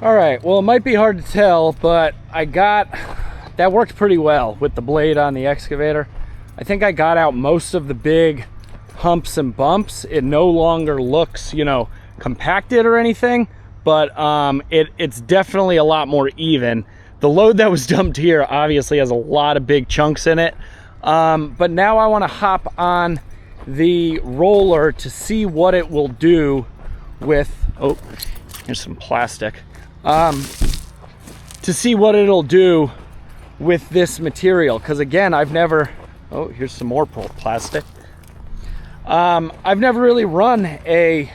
All right, well, it might be hard to tell, but that worked pretty well with the blade on the excavator. I think I got out most of the big humps and bumps. It no longer looks, you know, compacted or anything, but it's definitely a lot more even. The load that was dumped here obviously has a lot of big chunks in it. But now I want to hop on the roller to see what it will do with, oh, here's some plastic. To see what it'll do with this material. Because again, I've never, oh, here's some more plastic. I've never really run a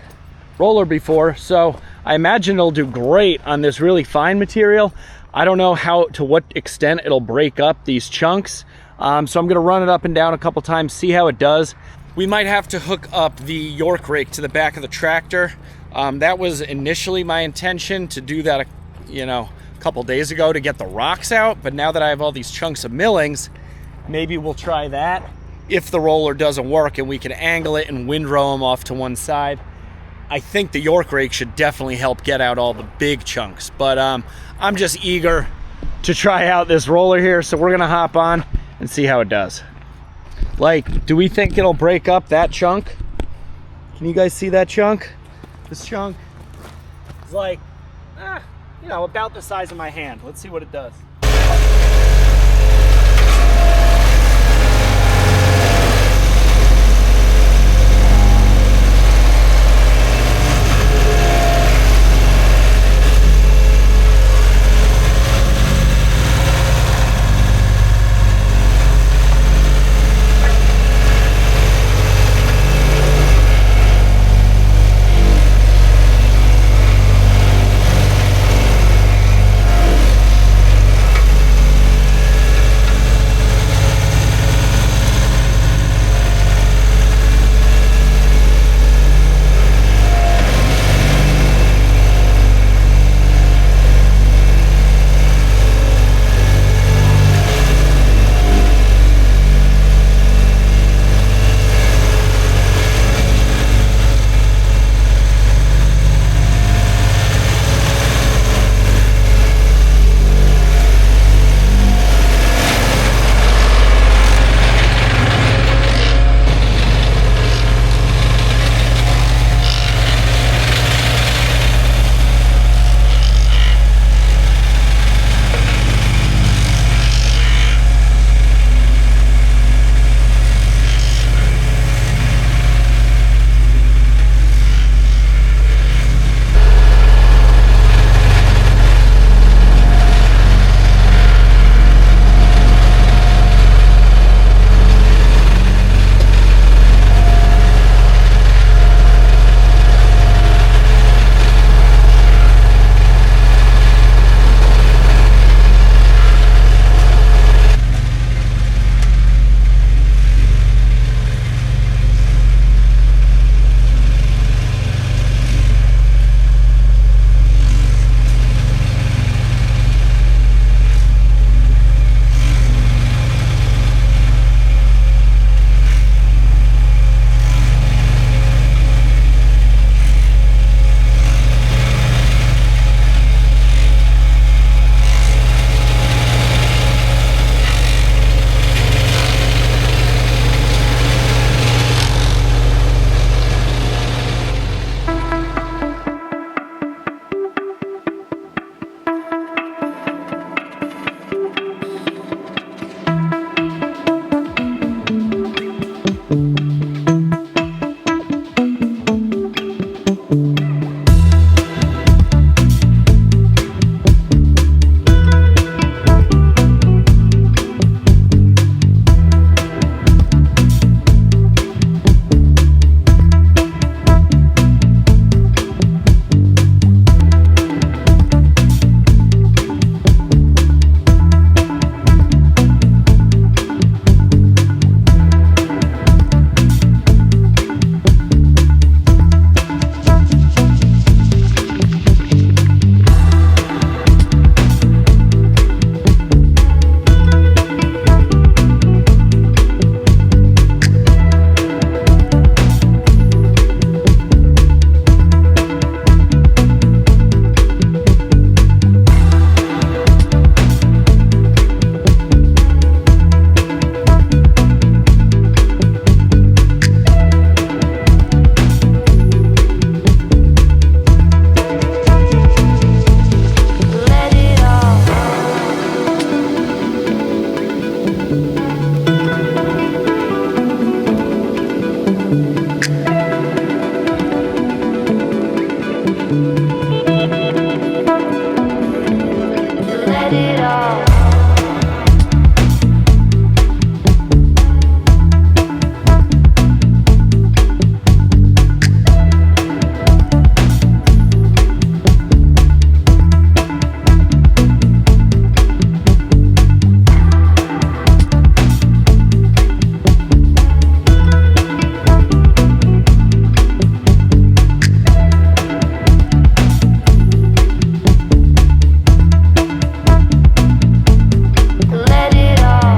roller before, so I imagine it'll do great on this really fine material. I don't know to what extent it'll break up these chunks. So I'm gonna run it up and down a couple times, see how it does. We might have to hook up the York rake to the back of the tractor. That was initially my intention to do that, you know, a couple days ago to get the rocks out, but now that I have all these chunks of millings, maybe we'll try that if the roller doesn't work and we can angle it and windrow them off to one side. I think the York rake should definitely help get out all the big chunks, but I'm just eager to try out this roller here, so we're gonna hop on and see how it does. Like, do we think it'll break up that chunk? Can you guys see that chunk? This chunk is like, you know, about the size of my hand. Let's see what it does. let it all. Let it all.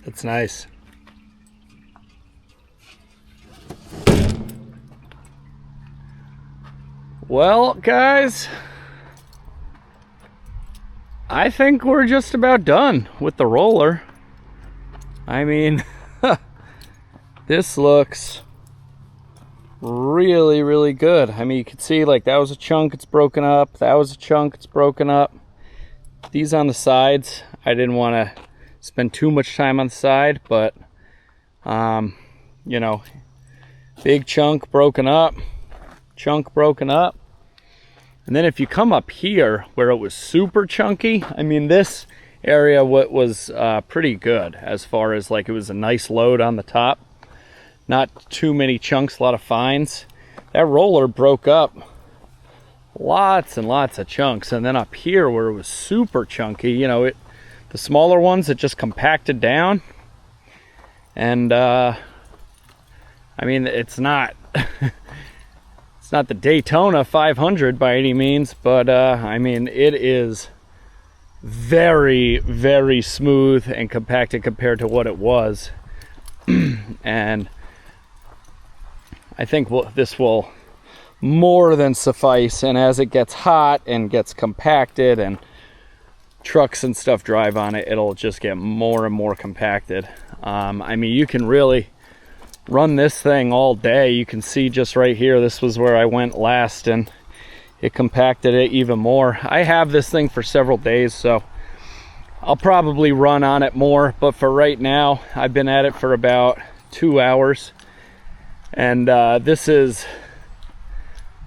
That's nice. Well, guys, I think we're just about done with the roller. I mean, this looks really, really good. I mean, you can see like that was a chunk, it's broken up. That was a chunk, it's broken up. These on the sides, I didn't want to spend too much time on the side, but you know, big chunk broken up, chunk broken up. And then if you come up here where it was super chunky, I mean, this area was pretty good as far as like it was a nice load on the top, not too many chunks, a lot of fines. That roller broke up lots and lots of chunks. And then up here where it was super chunky, you know, the smaller ones, it just compacted down. And I mean, it's not it's not the Daytona 500 by any means, but I mean, it is very, very smooth and compacted compared to what it was. And I think this will more than suffice. And as it gets hot and gets compacted and trucks and stuff drive on it, it'll just get more and more compacted. I mean, you can really run this thing all day. You can see just right here, this was where I went last, and it compacted it even more. I have this thing for several days, so I'll probably run on it more, but for right now, I've been at it for about 2 hours, and this is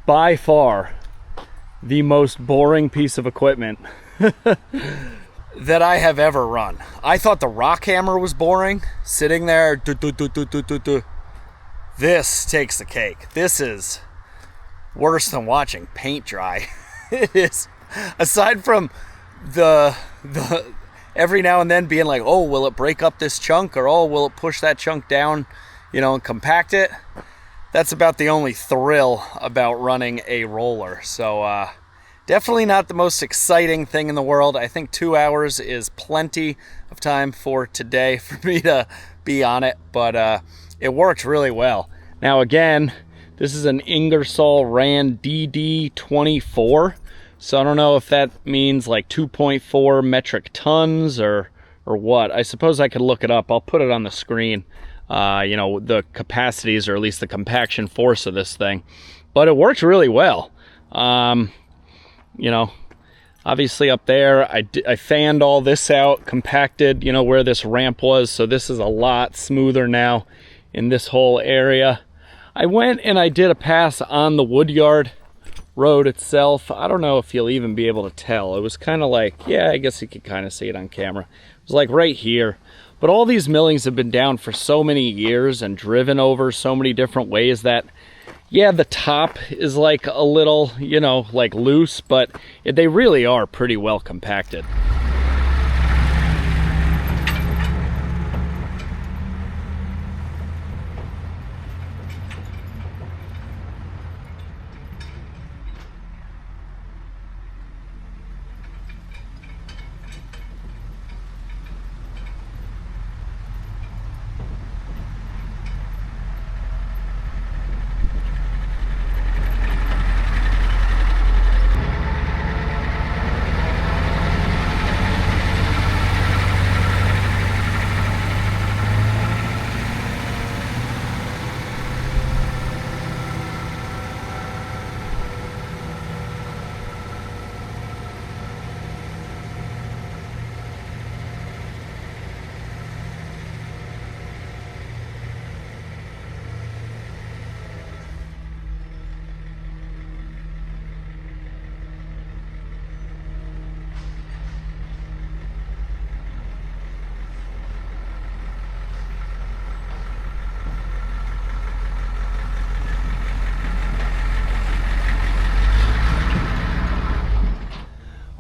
by far the most boring piece of equipment that I have ever run. I thought the rock hammer was boring, sitting there. This takes the cake. This is worse than watching paint dry. It is, aside from the every now and then being like, oh, will it break up this chunk, or oh, will it push that chunk down, you know, and compact it? That's about the only thrill about running a roller. So definitely not the most exciting thing in the world. I think 2 hours is plenty of time for today for me to be on it, but it worked really well. Now again, this is an Ingersoll Rand DD24, so I don't know if that means like 2.4 metric tons or what. I suppose I could look it up. I'll put it on the screen, you know, the capacities, or at least the compaction force of this thing. But it worked really well. You know, obviously up there, I fanned all this out, compacted, you know, where this ramp was. So this is a lot smoother now in this whole area. I went and I did a pass on the Woodyard road itself. I don't know if you'll even be able to tell. It was kind of like, yeah, I guess you could kind of see it on camera. It was like right here. But all these millings have been down for so many years and driven over so many different ways that, yeah, the top is like a little, you know, like loose, but they really are pretty well compacted.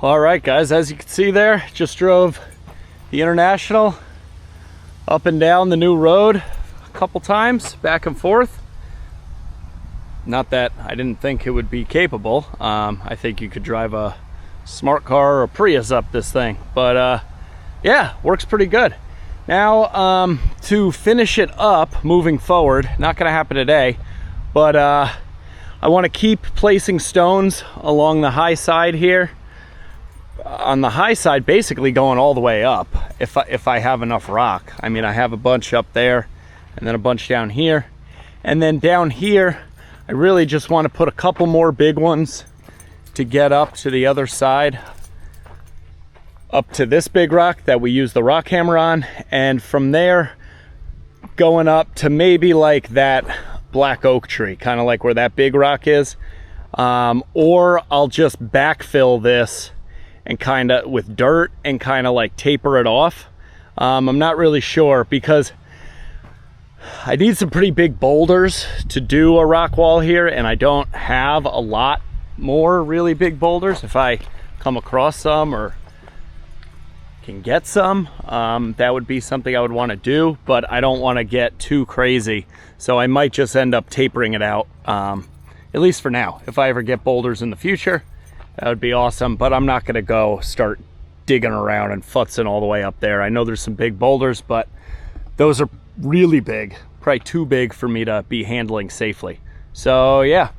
All right, guys, as you can see there, just drove the International up and down the new road a couple times, back and forth. Not that I didn't think it would be capable. I think you could drive a smart car or a Prius up this thing, but yeah, works pretty good. Now, to finish it up moving forward, not gonna happen today, but I want to keep placing stones along the high side here. On the high side, basically going all the way up, if I have enough rock. I mean, I have a bunch up there, and then a bunch down here, and then down here, I really just want to put a couple more big ones to get up to the other side, up to this big rock that we use the rock hammer on, and from there going up to maybe like that black oak tree, kind of like where that big rock is, or I'll just backfill this and kind of with dirt and kind of like taper it off. I'm not really sure because I need some pretty big boulders to do a rock wall here, and I don't have a lot more really big boulders. If I come across some or can get some, that would be something I would want to do, but I don't want to get too crazy, so I might just end up tapering it out, at least for now. If I ever get boulders in the future, that would be awesome, but I'm not going to go start digging around and futzing all the way up there. I know there's some big boulders, but those are really big, probably too big for me to be handling safely. So yeah,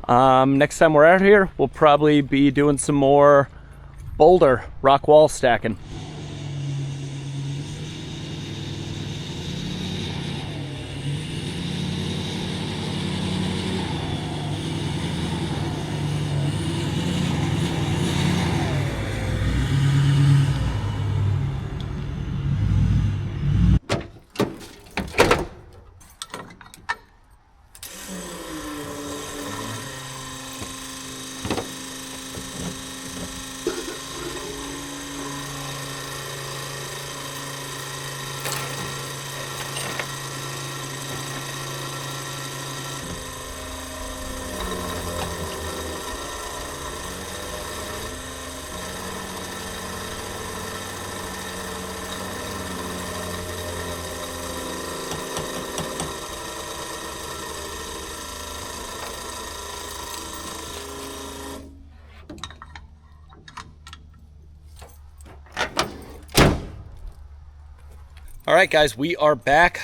next time we're out here, we'll probably be doing some more boulder rock wall stacking. All right, guys, we are back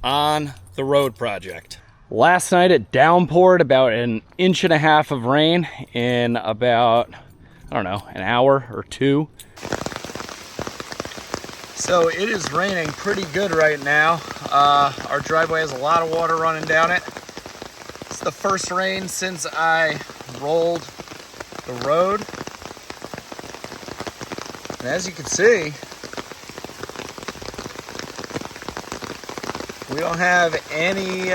on the road project. Last night it downpoured about 1.5 inches of rain in about, I don't know, an hour or two. So it is raining pretty good right now. Our driveway has a lot of water running down it. It's the first rain since I rolled the road. And as you can see, we don't have any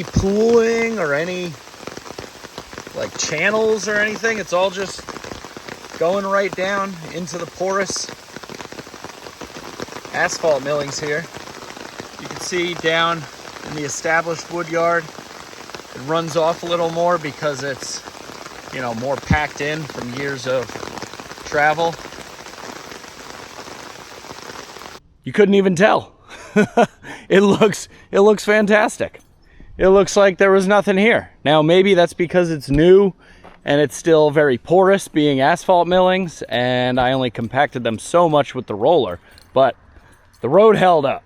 pooling or any like channels or anything. It's all just going right down into the porous asphalt millings here. You can see down in the established wood yard, it runs off a little more because it's, you know, more packed in from years of travel. You couldn't even tell. It looks fantastic. It looks like there was nothing here. Now maybe that's because it's new and it's still very porous, being asphalt millings, and I only compacted them so much with the roller, but the road held up.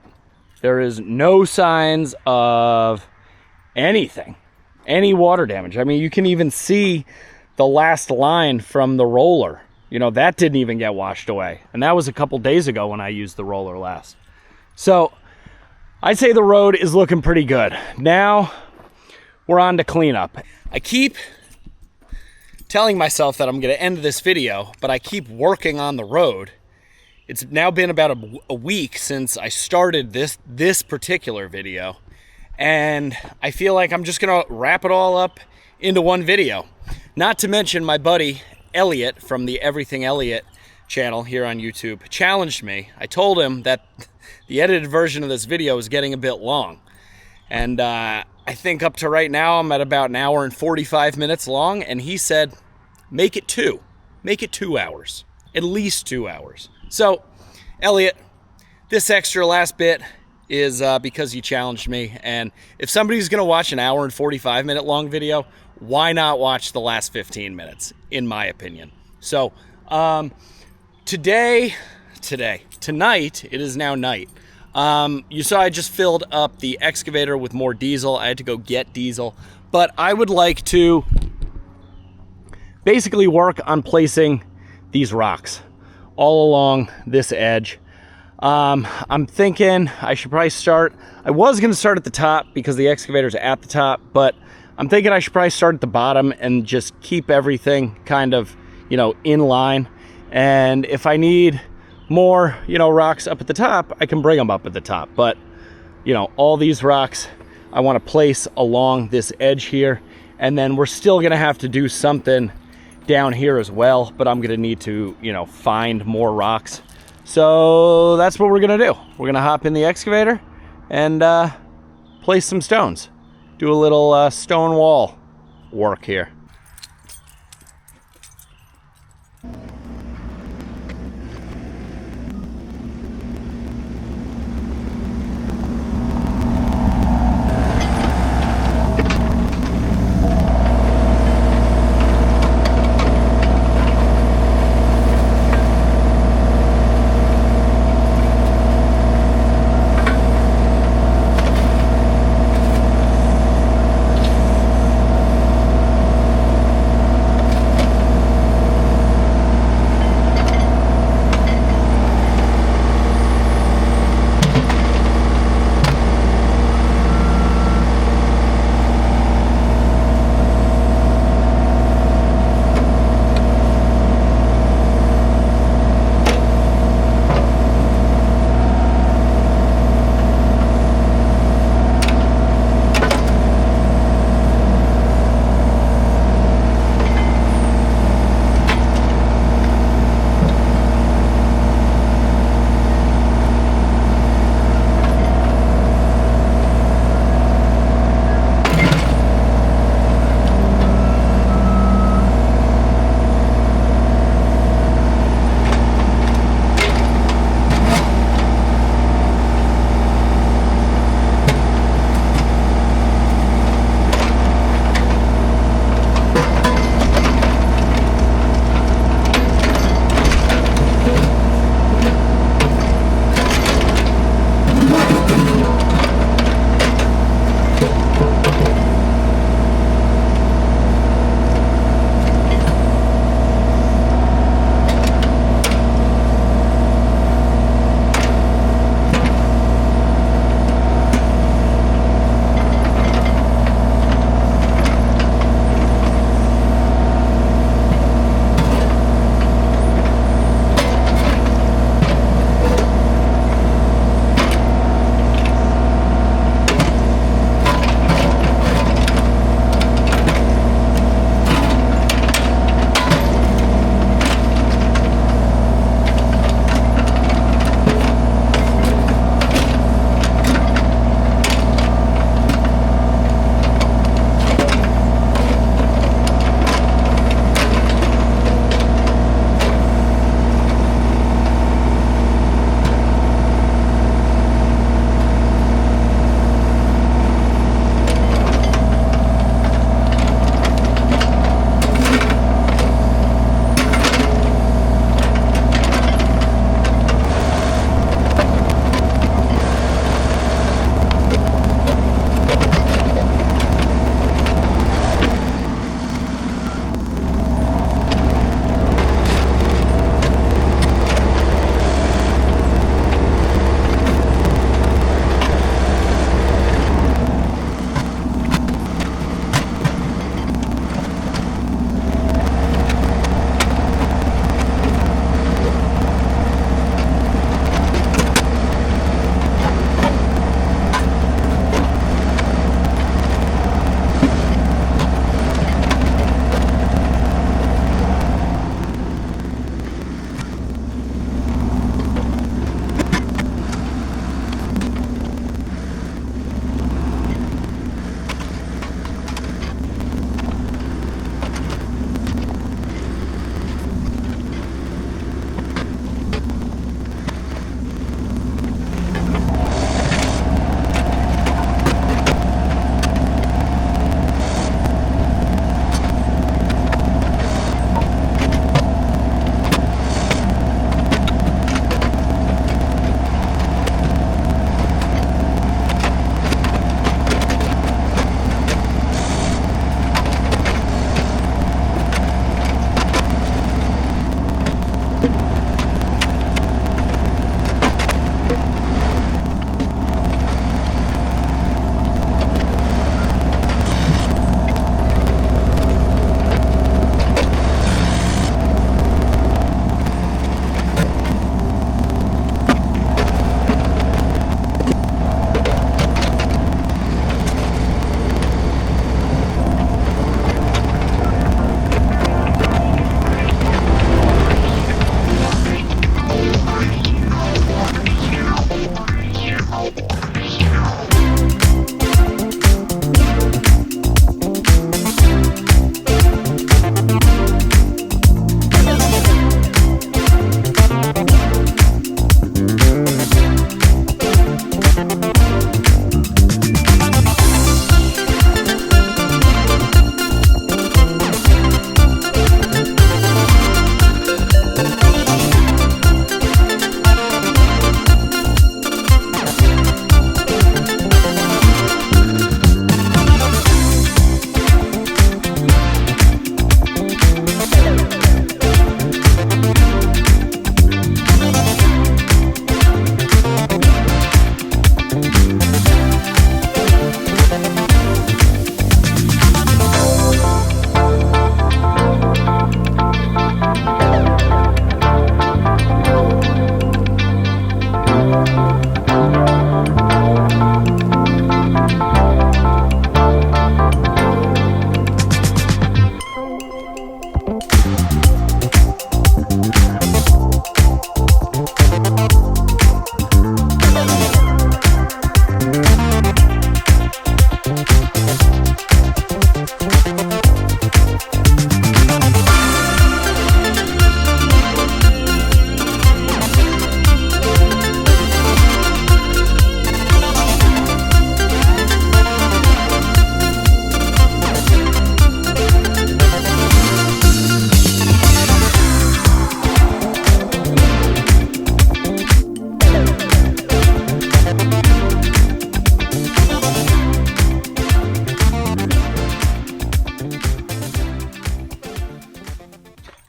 There is no signs of anything, any water damage. I mean, you can even see the last line from the roller. You know, that didn't even get washed away. And that was a couple days ago when I used the roller last. So I'd say the road is looking pretty good. Now we're on to cleanup. I keep telling myself that I'm going to end this video, but I keep working on the road. It's now been about a week since I started this particular video, and I feel like I'm just going to wrap it all up into one video. Not to mention my buddy Elliot from the Everything Elliot channel here on YouTube challenged me. I told him that the edited version of this video is getting a bit long, and I think up to right now I'm at about 1 hour and 45 minutes long, and he said make it 2. Make it 2 hours. At least 2 hours. So, Elliot, this extra last bit is because you challenged me. And if somebody's going to watch an hour and 45-minute long video, why not watch the last 15 minutes, in my opinion? So, tonight, it is now night. You saw I just filled up the excavator with more diesel. I had to go get diesel. But I would like to basically work on placing these rocks all along this edge. I'm thinking I should probably start. I was going to start at the top because the excavator's at the top, but I'm thinking I should probably start at the bottom and just keep everything kind of, in line. And if I need more, rocks up at the top, I can bring them up at the top. But, all these rocks I want to place along this edge here. And then we're still going to have to do something down here as well, but I'm going to need to, find more rocks. So that's what we're going to do. We're going to hop in the excavator and place some stones. Do a little stone wall work here.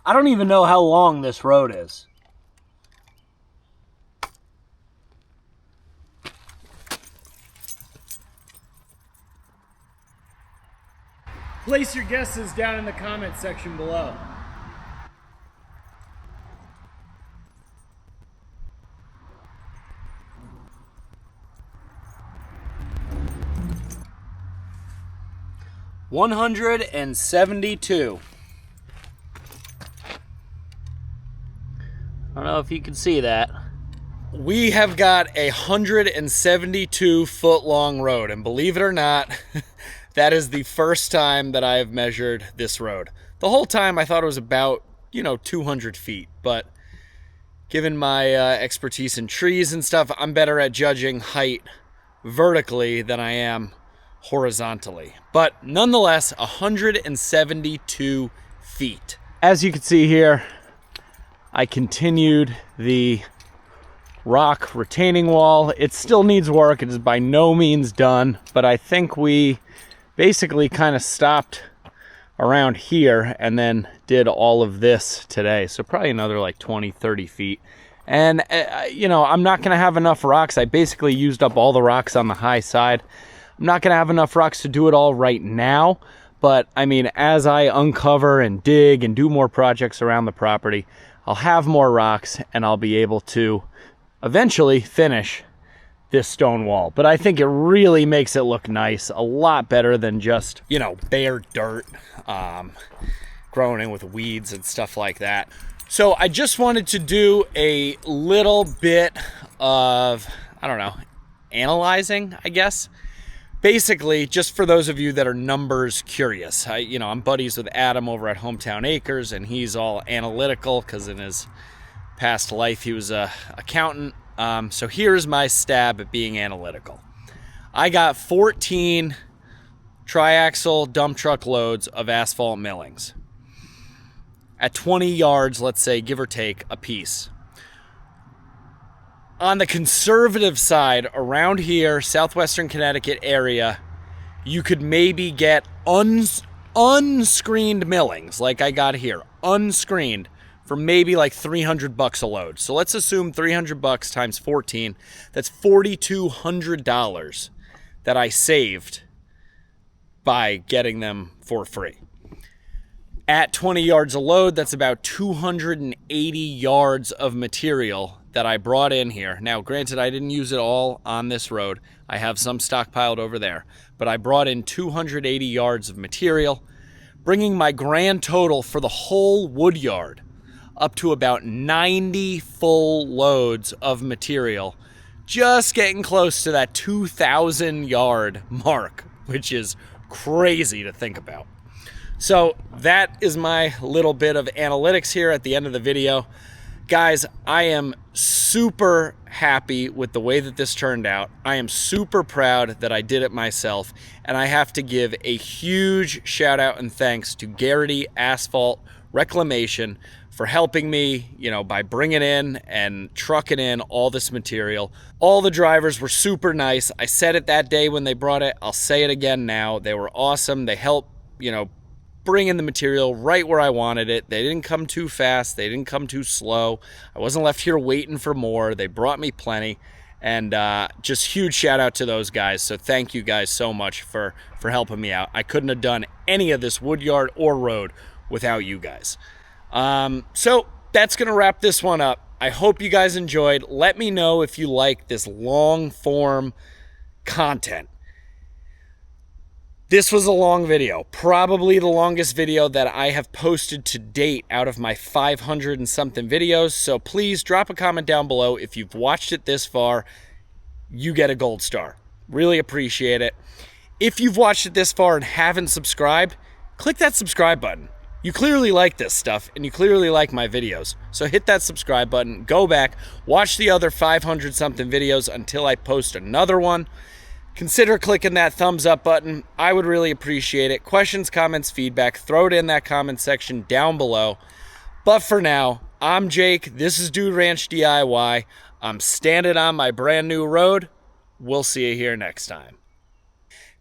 I don't even know how long this road is. Place your guesses down in the comment section below. $172. I don't know if you can see that. We have got a 172-foot long road, and believe it or not, that is the first time that I have measured this road. The whole time I thought it was about, 200 feet, but given my expertise in trees and stuff, I'm better at judging height vertically than I am horizontally. But nonetheless, 172 feet. As you can see here, I continued the rock retaining wall. It still needs work. It is by no means done, but I think we basically kind of stopped around here and then did all of this today. So probably another like 20, 30 feet. And, I'm not going to have enough rocks. I basically used up all the rocks on the high side. I'm not going to have enough rocks to do it all right now. But, I mean, as I uncover and dig and do more projects around the property, I'll have more rocks and I'll be able to eventually finish this stone wall. But I think it really makes it look nice, a lot better than just, bare dirt, growing in with weeds and stuff like that. So I just wanted to do a little bit of, analyzing, I guess. Basically, just for those of you that are numbers curious, I'm buddies with Adam over at Hometown Acres, and he's all analytical because in his past life he was a accountant. So here's my stab at being analytical. I got 14 triaxle dump truck loads of asphalt millings at 20 yards, let's say, give or take, a piece. On the conservative side, around here, southwestern Connecticut area, you could maybe get unscreened millings, like I got here, unscreened, for maybe like $300 a load. So let's assume $300 times 14, that's $4,200 that I saved by getting them for free. At 20 yards a load, that's about 280 yards of material that I brought in here. Now, granted, I didn't use it all on this road. I have some stockpiled over there, but I brought in 280 yards of material, bringing my grand total for the whole wood yard up to about 90 full loads of material, just getting close to that 2,000 yard mark, which is crazy to think about. So that is my little bit of analytics here at the end of the video. Guys, I am super happy with the way that this turned out. I am super proud that I did it myself, and I have to give a huge shout out and thanks to Garrity Asphalt Reclamation for helping me, by bringing in and trucking in all this material. All the drivers were super nice. I said it that day when they brought it. I'll say it again now. They were awesome. They helped, bring in the material right where I wanted it. They didn't come too fast. They didn't come too slow. I wasn't left here waiting for more. They brought me plenty. And just huge shout out to those guys. So thank you guys so much for helping me out. I couldn't have done any of this wood yard or road without you guys. So that's going to wrap this one up. I hope you guys enjoyed. Let me know if you like this long form content. This was a long video, probably the longest video that I have posted to date out of my 500 and something videos. So please drop a comment down below. If you've watched it this far, you get a gold star. Really appreciate it. If you've watched it this far and haven't subscribed, click that subscribe button. You clearly like this stuff and you clearly like my videos. So hit that subscribe button, go back, watch the other 500 something videos until I post another one. Consider clicking that thumbs up button. I would really appreciate it. Questions, comments, feedback, throw it in that comment section down below. But for now, I'm Jake. This is Dude Ranch DIY. I'm standing on my brand new road. We'll see you here next time.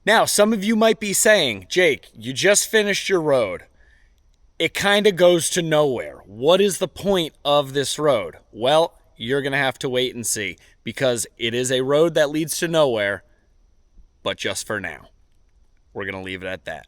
Now, some of you might be saying, Jake, you just finished your road. it kind of goes to nowhere. What is the point of this road? Well, you're going to have to wait and see, because it is a road that leads to nowhere, but just for now. We're going to leave it at that.